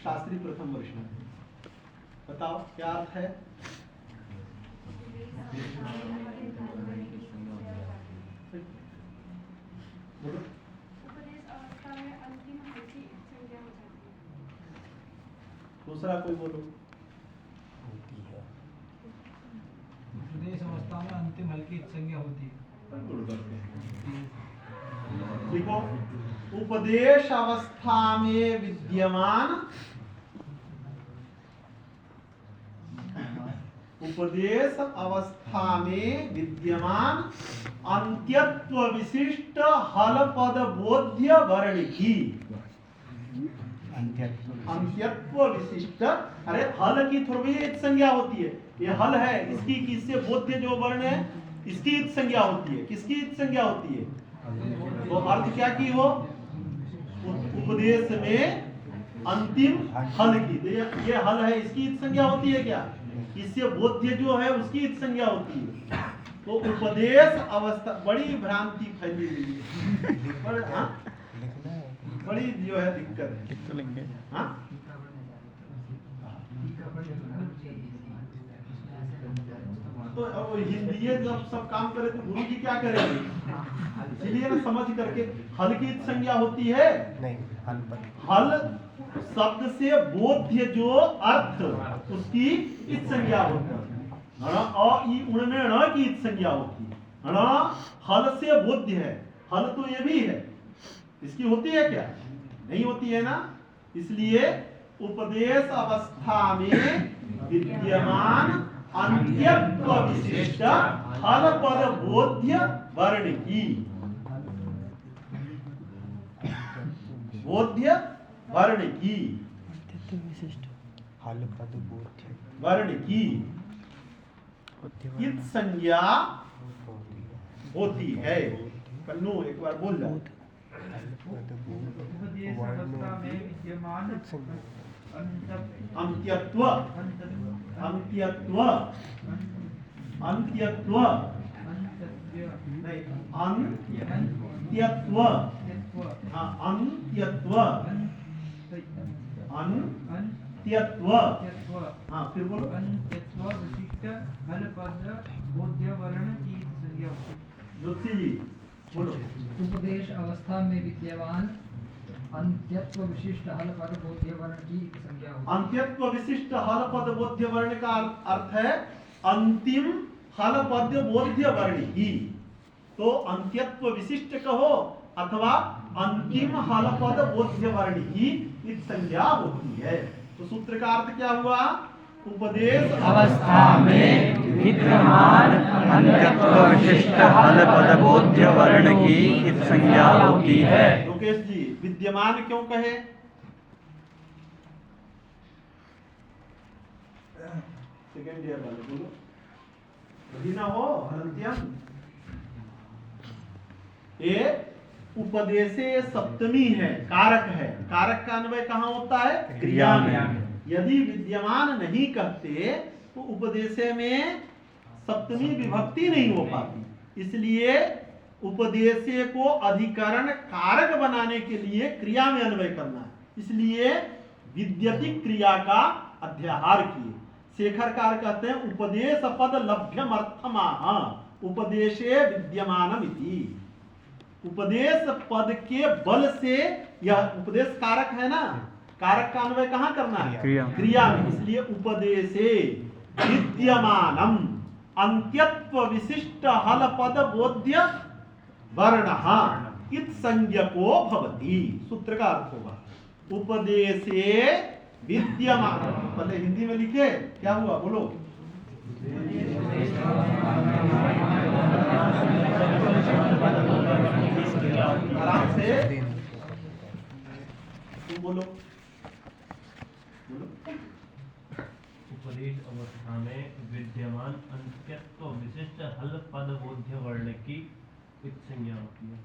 शास्त्री प्रथम वर्ष में, बताओ क्या अर्थ है? दूसरा कोई बोलो। उपदेश अवस्था में अंतिम हल की संज्ञा होती है। देखो, उपदेश अवस्था में विद्यमान, उपदेश अवस्था में विद्यमान अंत्यत्व विशिष्ट हल पद बोध्य वर्ण की, अंत्यत्व विशिष्ट, अरे हल की थोड़ी एक संज्ञा होती है, ये हल है, इसकी किससे बोध्य जो वर्ण है इसकी इत संज्ञा होती है। किसकी इत संज्ञा होती है? तो अर्थ क्या की हो? उपदेश में अंतिम हल की, ये हल है, इसकी इत संज्ञा होती है क्या? इससे बोध्य जो है उसकी इत संज्ञा होती है। तो उपदेश अवस्था, बड़ी भ्रांति फैली हुई है। बड़ी जो है दिक्कत है। लिख तो लेंगे। हाँ तो अब हिंदी जब सब काम करे तो गुरु जी क्या करेंगे? इसलिए ना समझ करके हल की संज्ञा होती है नहीं, हल पर हल शब्द से बोध्य जो अर्थ उसकी इत संज्ञा होती है। अ ई उण में ण की इत संज्ञा होती है। हल से बोध्य है, हल तो ये भी है, इसकी होती है क्या? नहीं होती है ना। इसलिए उपदेश अवस्था में विद्यमान अंत्यत्व विशिष्ट हल पद बोध्य वर्ण की बोध्य वर्ण की हल पद बोध्य वर्ण की इत संज्ञा होती है। कन्नू एक बार बोल जाओ। उपदेश अवस्था में विद्यमान अंत्यत्व अंत्यत्व अंत्यत्व नहीं अंत्यत्व हाँ अंत्यत्व अंत्यत्व हाँ फिर बोलो। अंत्यत्व विशिष्ट हल पद बोध्य वर्ण की संज्ञा होती है। ज्योति जी बोलो। उपदेश अवस्था में विद्यमान अंत्यत्व विशिष्ट हल पद बोध्य वर्ण की संज्ञा होती है। अंत्यत्व विशिष्ट हल पद बोध्य वर्ण का अर्थ है अंतिम हल पद बोध्य वर्ण की। तो अंत्यत्व विशिष्ट कहो अथवा अंतिम हल पद बोध्य वर्ण की इस संज्ञा होती है। तो सूत्र का अर्थ क्या हुआ? उपदेश अवस्था में विद्यमान अंत्यत्व विशिष्ट हल पद बोध्य वर्ण की इत संज्ञा होती है। लोकेश जी विद्यमान क्यों कहे? सेकेंड ईयर वाले बोलो। वही ना हो अनंत्यम। ये उपदेशे सप्तमी है, कारक है। कारक का अन्वय कहाँ होता है? क्रिया में। यदि विद्यमान नहीं कहते तो उपदेशे में सप्तमी विभक्ति नहीं हो पाती। इसलिए उपदेशे को अधिकरण कारक बनाने के लिए क्रिया में अन्वय करना है। इसलिए विद्यति क्रिया का अध्याहार किए। शेखरकार कहते हैं उपदेश पद लभ्यम अर्थमाह उपदेशे विद्यमानम इति। उपदेश पद के बल से यह उपदेश कारक है ना, कारक का अन्वय कहाँ करना है? क्रिया में। इसलिए उपदेशे विद्यमानम अंत्यत्व विशिष्ट हल पद बोध्य वर्णः इत संज्ञको भवति। सूत्र का अर्थ होगा उपदेशे विद्यमान। पहले हिंदी में लिखे क्या हुआ बोलो। आराम से तुम बोलो बोलो। उपदेश अवस्था में विद्यमान अंत्यत्व विशिष्ट हल पद बोध्य वर्ण की इत संज्ञा होती है।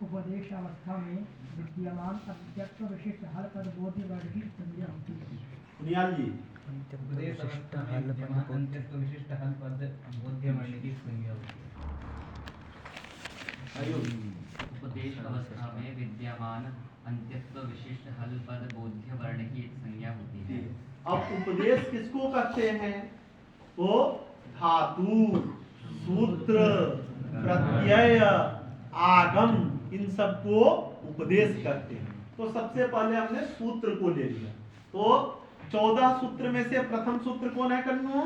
उपदेश अवस्था में विद्यमान अंत्यत्व विशिष्ट हल पद बोध्य वर्ण की संज्ञा होती है। सुनियाल जी उपदेश अवस्था में विद्यमान अंत्यत्व विशिष्ट हल पद बोध्य वर्ण की संज्ञा होती है। उपदेश अवस्था में विद्यमान अंत्यत्व विशिष्ट हल पद बोध्य वर्ण की संज्ञा होती है। अब उपदेश किसको कहते हैं? तो धातु, सूत्र, प्रत्यय, आगम इन सबको उपदेश कहते हैं। तो सबसे पहले हमने सूत्र को ले लिया। तो 14 सूत्र में से प्रथम सूत्र कौन है कन्नू?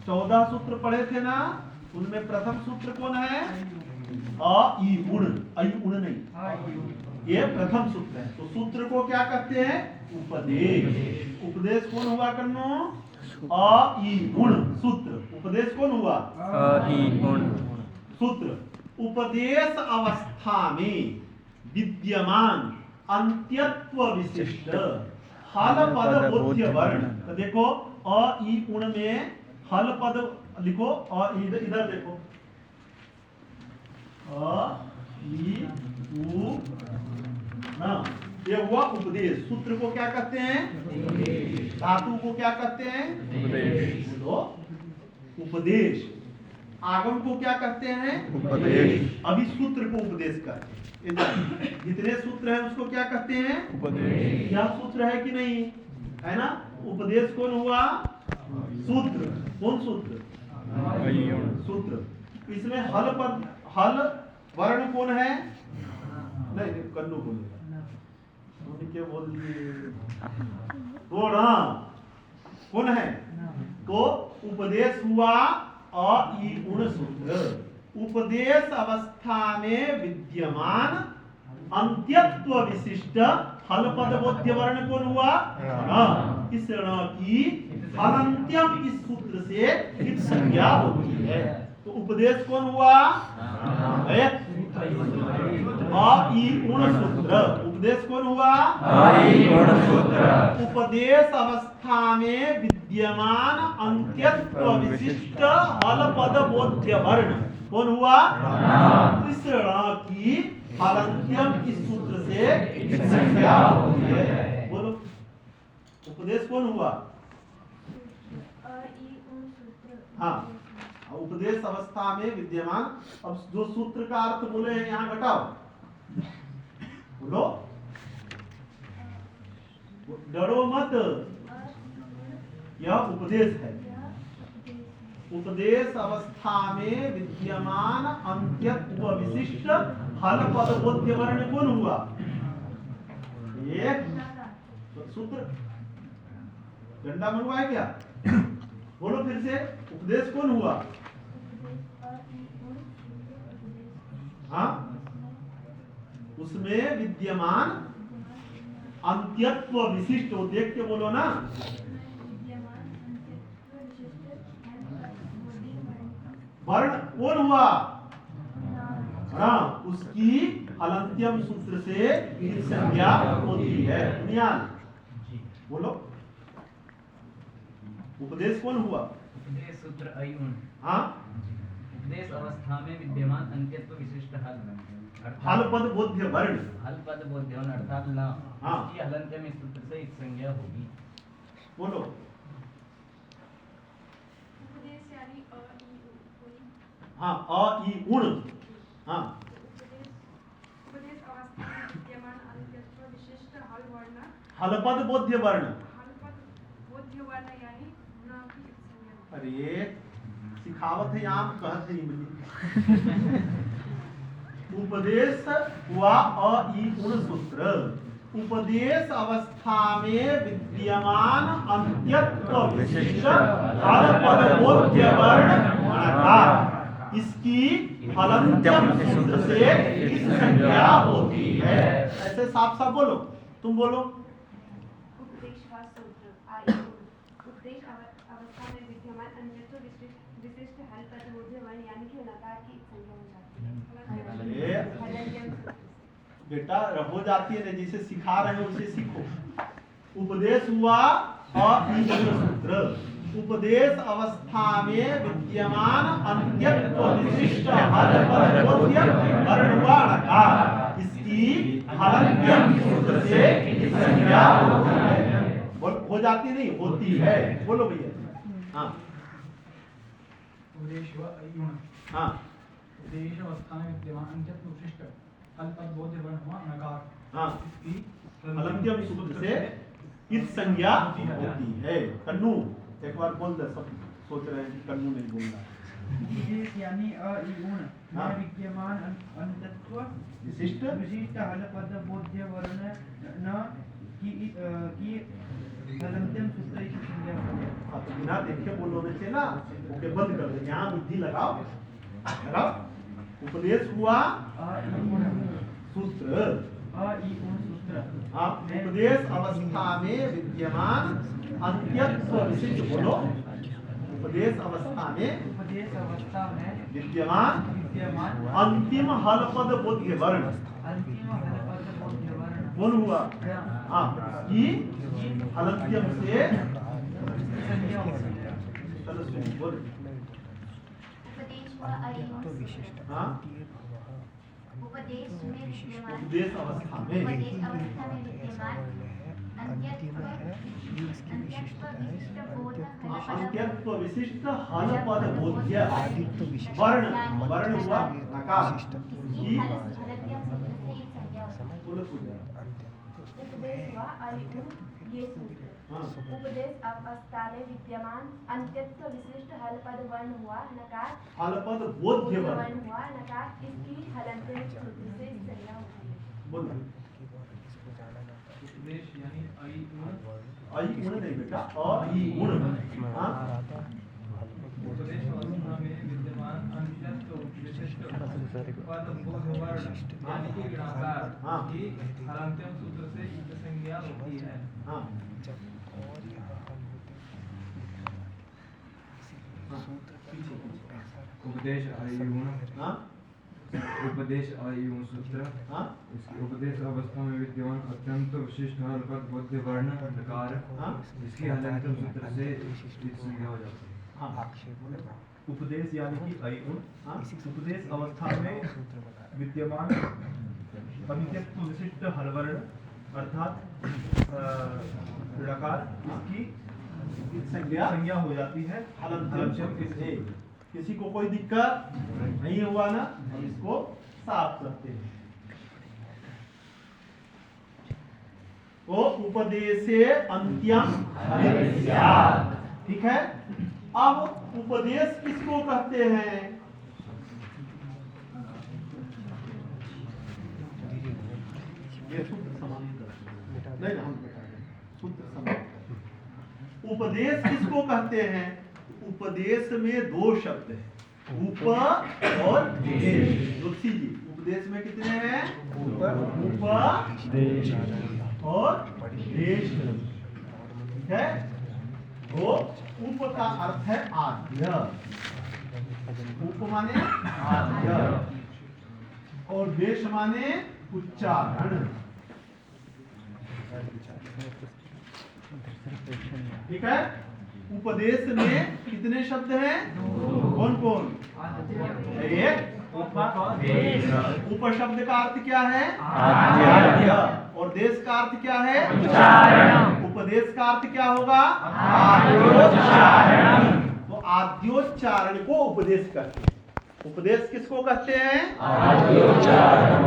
14 सूत्र पढ़े थे ना, उनमें प्रथम सूत्र कौन है? अ ई उण, ऐ उण नहीं, ये प्रथम सूत्र है। तो सूत्र को क्या कहते हैं? उपदेश। उपदेश कौन हुआ कन्नू? अ ई उण सूत्र। उपदेश कौन हुआ? अ ई उण सूत्र। उपदेश अवस्था में विद्यमान अंत्यत्व विशिष्ट हल पद बोध्य वर्ण। तो देखो अ ई उण में हल पद लिखो। इधर देखो अ ई उ ना, ये हुआ उपदेश। सूत्र को क्या कहते हैं? धातु को क्या कहते हैं? उपदेश। बोलो उपदेश। आगम को क्या कहते हैं? उपदेश। अभी सूत्र को उपदेश कहते हैं। जितने सूत्र हैं उसको क्या कहते हैं? उपदेश। यह सूत्र है कि नहीं है ना? उपदेश कौन हुआ? सूत्र। कौन सूत्र? सूत्र। इसमें हल पद, हल वर्ण कौन है? नहीं कन्नू बोलेगा, उन्हीं के बोल दिए थोड़ा कौन है? तो उपदेश हुआ अ ई उण सूत्र। उपदेश अवस्था में विद्यमान अंत्यत्व विशिष्ट हल पद बोध्य वर्ण कौन हुआ? इस ण की हलंत्यम इस सूत्र से इत संज्ञा होती है। तो उपदेश कौन हुआ? अ ई उण सूत्र। उपदेश कौन हुआ? अ ई उण सूत्र। उपदेश अवस्था में विद्यमान अंत्यत्व विशिष्ट हल पद बोध्य वर्ण कौन हुआ? इस ण की हलंत्यम इस सूत्र से संज्ञा होती है। बोलो उपदेश कौन हुआ? हाँ, उपदेश अवस्था में विद्यमान। अब जो सूत्र का अर्थ बोले हैं यहाँ घटाओ, बोलो डरो मत, यह उपदेश है। उपदेश अवस्था में विद्यमान अंत्यत्व विशिष्ट हल पद बोध्य वर्ण कौन हुआ? एक सूत्र डंडा मंगवा है क्या? बोलो फिर से, उपदेश कौन हुआ? हाँ, उसमें विद्यमान अंत्यत्व विशिष्ट, वो देख के बोलो ना। वर्ण कौन हुआ? हाँ, उसकी हलंत्यम सूत्र से संज्ञा होती है। बुनियाद बोलो उपदेश कौन हुआ? उपदेश सूत्र अयुण। हाँ, उपदेश अवस्था में विद्यमान अंत्यत्व विशिष्ट हल हल पद बोध्य वर्ण। हल पद बोध्य वर्ण अर्थात न। हाँ। इसकी हलंत्यम इस सूत्र से इत संज्ञा होगी। बोलो हाँ, अ ई उण। हाँ, हल पद बोध्य वर्ण। अरे सिखावत है यहाँ, कहत है इमली। उपदेश हुआ अ ई उण सूत्र। उपदेश अवस्था में विद्यमान अंत्यत्व विशिष्ट हल पद बोध्य वर्ण का इसकी हलंत्यम सूत्र से इस संज्ञा होती है। ऐसे साफ साफ बोलो, तुम बोलो। उपदेश अवस्था में विद्यमान अन्यत्व विशिष्ट हल पद बोध्य वर्ण यानी कि नकार की संज्ञा हो जाती है। बेटा हो जाती है ना, जिसे सिखा रहे हैं उसे सीखो। उपदेश हुआ अ ई उण सूत्र। उपदेश अवस्था में विद्यमान अंत्यत्व विशिष्ट हल पद बोध्य वर्ण हुआ नकार, इसकी हलंत्यम सूत्र से इस संज्ञा होती है। हो जाती नहीं, होती है। बोलो भैया। हाँ, उपदेश हुआ अयुण। हाँ, उपदेश अवस्था में विद्यमान अंत्यत्व विशिष्ट हल पद बोध्य वर्ण हुआ नकार। हाँ, इसकी हलंत्यम सूत्र से इत संज्ञा होती है। कन्नू एक बार बोल दे, सब सोच रहे हैं कि कन्नू नहीं बोल रहा। उपदेश यानी अ ई उण हाँ। में विद्यमान अंत्यत्व विशिष्ट विशिष्ट हल पद बोध्य वर्ण न की हलंत्यम सूत्र की संज्ञा होती है। आप बिना देखे बोलोने से ना ओके बंद कर दे। यहाँ बुद्धि लगाओ, लगाओ। उपदेश हुआ अ ई उण सूत्र। अ ई उण सूत्र। हाँ, उपदेश अवस्था में विद्यमान अंत्यत्व विशिष्ट। बोलो उपदेश अवस्था में उपदेश अवस्था में विद्यमान विद्यमान अंतिम हल पद बोध्य वर्ण अंतिम हल पद बोध्य वर्ण कौन हुआ? हाँ, की हलंत्यम से संज्ञा होती है। चलो सुनो, बोल। उपदेश हुआ अ ई उण सूत्र। हाँ, उपदेश में विद्यमान उपदेश अवस्था में उपदेश अवस्था में विद्यमान अंतिम है, ये इसकी विशिष्टता है। अंत्यत्व विशिष्ट हल पद बोध्य आदित्य विशिष्ट वर्ण वर्ण हुआ नकार विशिष्ट की बोलो पूजा। उपदेश हुआ ये सूत्र। हाँ। उपदेश अवस्था में विद्यमान अंत्यत्व विशिष्ट हल पद वर्ण हुआ नकार हल पद बोध्य वर्ण वर्ण हुआ नकार इसकी हलंत सूत्र से संज्ञा होती है। बोलो उपदेश यानी आई आई गुण नहीं बेटा आई गुण। हाँ उपदेश अवस्था में विद्यमान अंत्यत्व विशिष्ट पद बोध वर्ण यानी कि ऋणाकार हाँ। की हलंत्यम सूत्र से इत संज्ञा होती है। हाँ जब और यहाँ हल होते सूत्र पीछे उपदेश आयुण हाँ उपदेश आयुण सूत्र हाँ इसकी उपदेश अवस्था में विद्यमान अत्यंत विशिष्ट हल पद बोध्य वर्ण नकार हाँ इसकी हलंत्यम सूत्र से इत संज्ञा हो जाती है। हाँ आक्षेप करना उपदेश यानी कि अयुण हाँ उपदेश अवस्था में सूत्र बना विद्यमान अंत्यत्व विशिष्ट हलवर्ण अर्थात ऋणाकार इसकी संज्ञा संज्ञा हो जाती है। हलंत्यम से किसी को कोई दिक्कत नहीं हुआ ना, हम इसको साफ करते हैं। तो उपदेशे अंत्यम हलस्यात्, ठीक है। अब उपदेश किसको कहते हैं? ये सूत्र समानांतर नहीं ना, हम बताएंगे सूत्र समानांतर। उपदेश किसको कहते हैं? उपदेश में दो शब्द है, उप और देश। जोशी जी उपदेश में कितने हैं? उप और देश, ठीक है। तो उप का अर्थ है आद्य, उप माने आद्य और देश माने उच्चारण, ठीक है। उपदेश में कितने शब्द हैं? कौन कौन? एक उप शब्द का अर्थ क्या है? आद्य। और देश का अर्थ क्या है? उच्चारण। उपदेश का अर्थ क्या होगा? आद्योच्चारण। तो आद्योच्चारण को उपदेश कहते हैं। उपदेश किसको कहते हैं? आद्योच्चारण।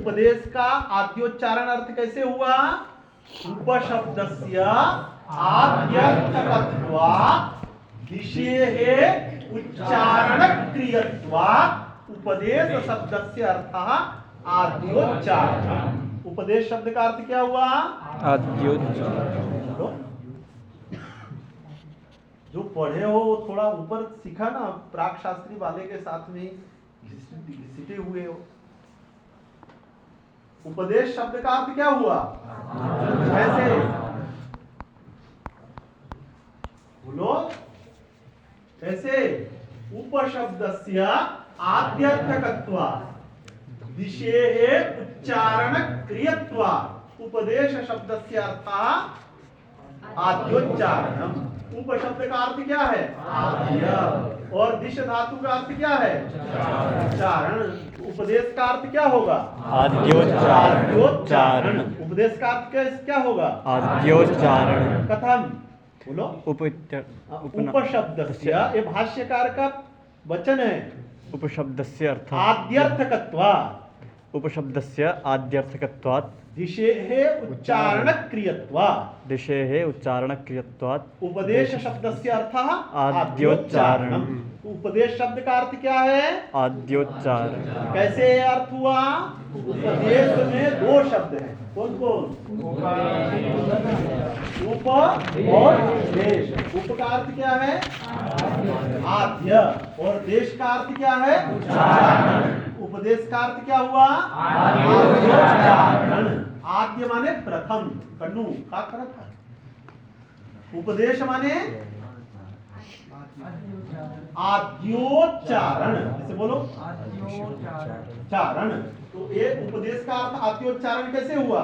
उपदेश का आद्योच्चारण अर्थ कैसे हुआ? उपशब्दस्य आद्यर्थकत्वात् विषये उच्चारणक्रियत्वात् उपदेश शब्दस्य अर्थः आद्योच्चारणम्। उपदेश शब्द का अर्थ क्या हुआ? आद्योच्चारण। जो पढ़े हो थोड़ा ऊपर सीखा ना, प्राक शास्त्री वाले के साथ में घिसटे हुए हो। उपदेश शब्द का अर्थ क्या हुआ? कैसे बोलो? ऐसे उपशब्दस्य आद्यर्थकत्वात् विषये उच्चारणक्रियत्वात् उपदेश शब्दस्य अर्थः आद्योच्चारणम्। उप शब्द का अर्थ क्या है? आद्य। और दिश धातु का अर्थ क्या है? उच्चारण। उपदेश का अर्थ क्या होगा? आद्योच्चारण। उपदेश का अर्थ क्या होगा? आद्योच्चारण। कथन बोलो। उपशब्दस्य, ये भाष्यकार का वचन है। उपशब्दस्य अर्थ आद्यर्थकत्वात्, उपशब्दस्य आद्यर्थकत्वात् दिशेः उच्चारणक्रियत्वात्, दिशेः उच्चारणक्रियत्वात् उपदेश शब्दस्य अर्थः आद्योच्चारणम्। उपदेश शब्द का अर्थ क्या है? आद्योच्चारण। कैसे अर्थ हुआ? उपदेश में दो शब्द हैं, कौन कौन? उप और देश। उप का अर्थ क्या है? आद्य। और देश का अर्थ क्या है? उपदेश का अर्थ क्या हुआ? आद्योच्चारण। आद्य माने प्रथम, कन्नू का करत। उपदेश माने आद्योच्चारण। जैसे बोलो चारण। तो ये उपदेश का अर्थ आद्योच्चारण कैसे हुआ?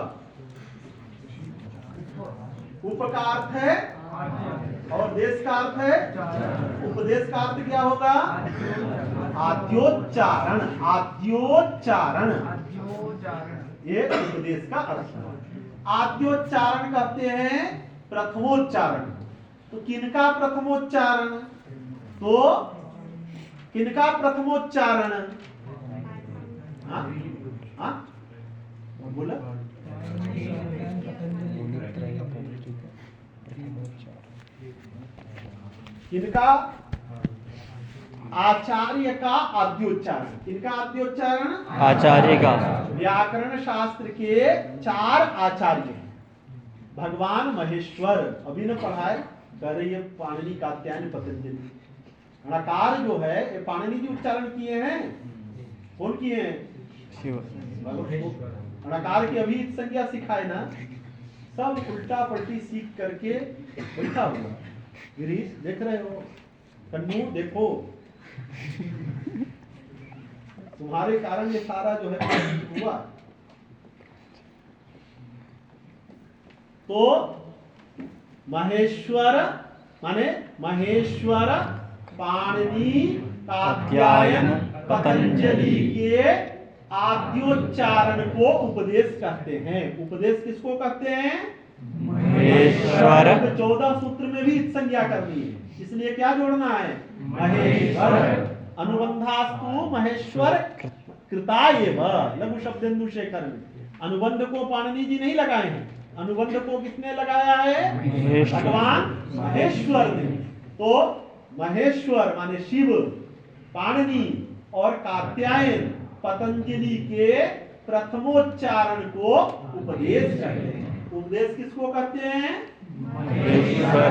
उप का अर्थ है और देश का अर्थ है। उपदेश का अर्थ क्या होगा? आद्योच्चारण। आद्योच्चारण ये उपदेश का अर्थ है। आद्योच्चारण कहते हैं प्रथमोच्चारण। तो किनका प्रथमोच्चारण? तो किनका प्रथमोच्चारण? हाँ? हाँ? बोला किनका? आचार्य का आद्योच्चारण। किनका आद्योच्चारण? आचार्य का। व्याकरण शास्त्र के 4 आचार्य हैं। भगवान महेश्वर, अभी न पढ़ाए, कह रही है पाणिनि, कात्यायन, पतंजलि। णकार जो है ये पाणिनि जी उच्चारण किए हैं। कौन किए हैं? णकार की अभी संज्ञा सिखाए ना, सब उल्टा पलटी सीख करके बैठा हुआ। गिरीश देख रहे हो, कन्नू देखो, तुम्हारे कारण ये सारा जो है हुआ। तो महेश्वर माने महेश्वर, पाणिनि, कात्यायन, पतंजलि के आद्योच्चारण को उपदेश कहते हैं। उपदेश किसको कहते हैं? महेश्वर। 14 सूत्र में भी संज्ञा करनी है, इसलिए क्या जोड़ना है? महेश्वर। अनुबंधास्तु महेश्वर कृतायेव, लघु शब्देन्दु शेखर में। अनुबंध को पाणिनि जी नहीं लगाए हैं, अनुबंध को किसने लगाया है? भगवान महेश्वर ने। तो महेश्वर माने शिव, पाणिनि और कात्यायन, पतंजलि के प्रथमोच्चारण को उपदेश कहते हैं। उपदेश किसको कहते हैं? महेश्वर,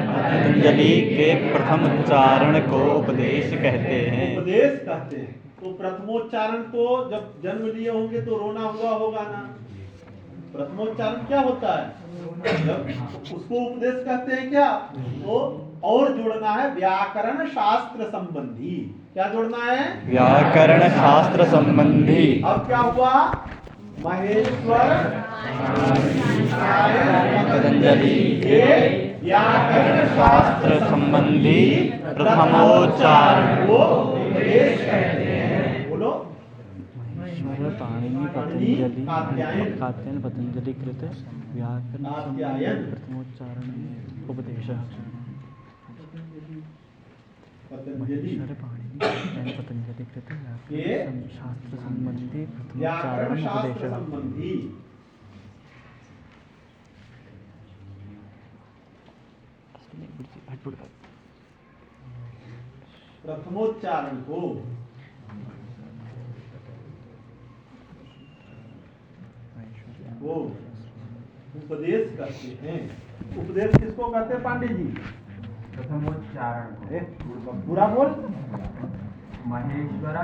पतंजलि के प्रथम उच्चारण को उपदेश कहते हैं। उपदेश कहते हैं। तो प्रथमोच्चारण तो जब जन्म लिए होंगे तो रोना हुआ होगा ना। प्रथमोच्चारण क्या होता है? जब उसको उपदेश कहते हैं क्या? तो और जोड़ना है व्याकरण शास्त्र संबंधी। क्या जोड़ना है? व्याकरण शास्त्र संबंधी। अब क्या हुआ? महेश्वर, पतंजलि के व्याकरण शास्त्र संबंधी प्रथमोच्चारण को उपदेश कहते हैं। बोलो। महेश्वर, पाणिनि, पतंजलि, कात्यायन, पतंजलि कृत व्याकरण प्रथमोच्चारण उपदेश। महेश्वर, पाणिनि, कात्यायन, पतंजलि कृत व्याकरण शास्त्र संबंधी प्रथमोच्चारण उपदेश। प्रथमोच्चारण को वो उपदेश करते हैं। उपदेश किसको कहते हैं पांडे जी? प्रथमोच्चारण को पूरा बोल। महेश्वर,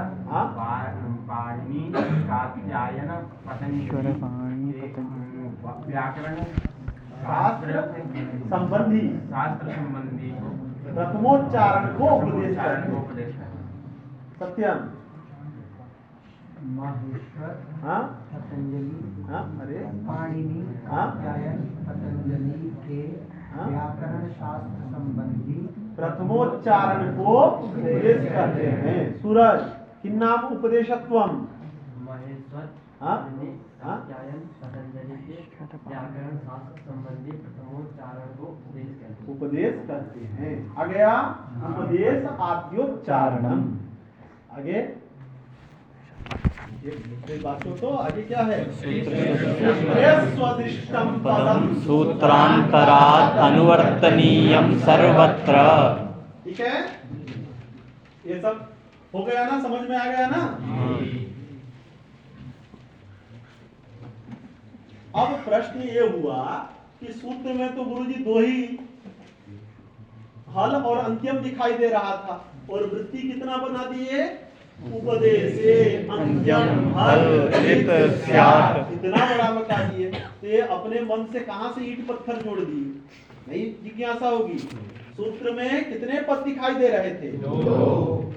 पाणिनि, कात्यायन, महेश्वर, पतंजलि, पाणिनि, पतंजलि, व्याकरण शास्त्र संबंधी को प्रथमोच्चारण को उपदेश करते हैं। उपदेश है। सत्यम। महेश्वर, हाँ पतंजलि, हाँ अरे पाणिनि, हाँ कात्यायन, पतंजलि के हाँ? व्याकरण शास्त्र संबंधी प्रथमोच्चारण को उपदेश कहते हैं। सूरज किन नाम उपदेशत्वम? महेश्वर, हाँ? पाणिनि, हाँ? कात्यायन, पतंजलि के व्याकरण शास्त्र संबंधी प्रथमोच्चारण को उपदेश कहते हैं। उपदेश कहते हैं। आ गया उपदेश आद्योच्चारणम। आगे एक बात तो आगे क्या है? स्वदिष्टम पदम सूत्रांतरात् अनुवर्तनीयम सर्वत्र। ठीक है, ये सब हो गया ना, समझ में आ गया ना? अब प्रश्न ये हुआ कि सूत्र में तो गुरुजी 2 ही हल और अंत्यम दिखाई दे रहा था, और वृत्ति कितना बना दिए? उपदेशे अंत्यम हल हित स्यात्। इतना बड़ा बता दिए। तो ये अपने मन से कहां से ईंट पत्थर जोड़ दिए? नहीं जिज्ञासा होगी। सूत्र में कितने पद दिखाई दे रहे थे? 2।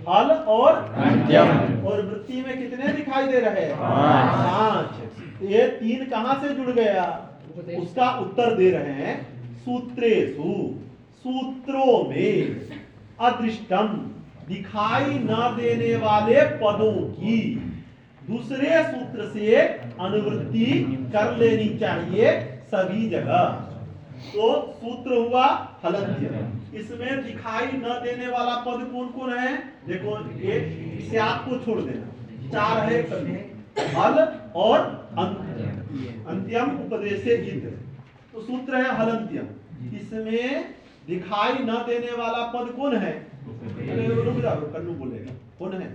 हल और अंत्यम। और वृत्ति में कितने दिखाई दे रहे? 5। ये 3 कहां से जुड़ गया? उसका उत्तर दे रहे हैं सूत्रेषु, सूत्रों में अदृष्टम, दिखाई न देने वाले पदों की दूसरे सूत्र से अनुवृत्ति कर लेनी चाहिए सभी जगह। तो सूत्र हुआ हलंत्य। इसमें दिखाई न देने वाला पद कौन कौन है? देखो, एक स्यात् को छोड़ देना, चार है कभी, हल और अंत्यम उपदेशे इत। तो सूत्र है हलंत्यम। इसमें दिखाई न देने वाला पद कौन है? अरे रुक जाओ, कन्नू बोलेगा कौन है?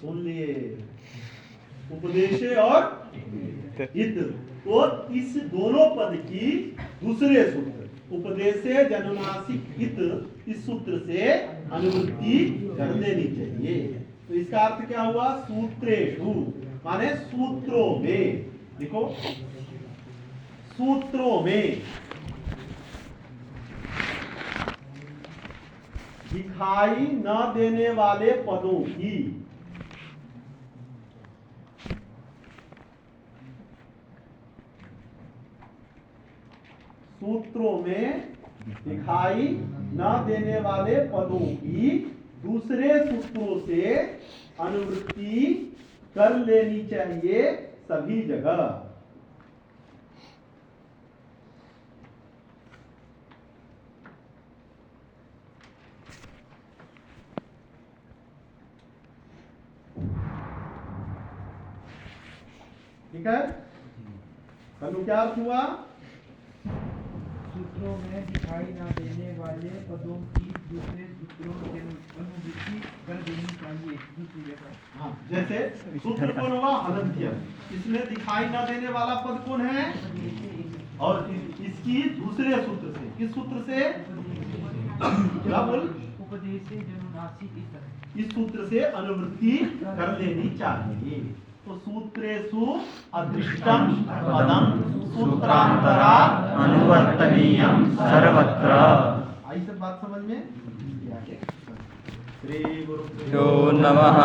सुन लिए, उपदेशे और हित। तो इस दोनों पद की दूसरे सूत्र उपदेशे जनुनासिक हित, इस सूत्र से अनुवृत्ति कर देनी चाहिए। तो इसका अर्थ क्या हुआ? सूत्रेषु माने सूत्रों में। देखो, सूत्रों में दिखाई न देने वाले पदों की सूत्रों में दिखाई न देने वाले पदों की दूसरे सूत्रों से अनुवृत्ति कर लेनी चाहिए सभी जगह। ठीक है? कल क्या अर्थ हुआ? सूत्रों में दिखाई न देने वाले पदों की दूसरे सूत्रों से अनुवृत्ति कर देनी चाहिए दूसरी जगह। हाँ, जैसे सूत्र कौन हुआ? हलंत्य। इसमें दिखाई न देने वाला पद कौन है? और इसकी दूसरे सूत्र से, किस सूत्र से? क्या बोल? उपदेशे जनुनासिक इत। इस सूत्र से अनुवृत्ति कर लेनी चाहिए। तो सूत्रेषु अदृष्टम पदम सूत्रांतरा अनुवर्तनीयम सर्वत्र। आई सब बात समझ में? श्री गुरु नमः।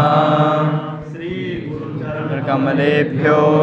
श्री गुरु चरण कमलेभ्यो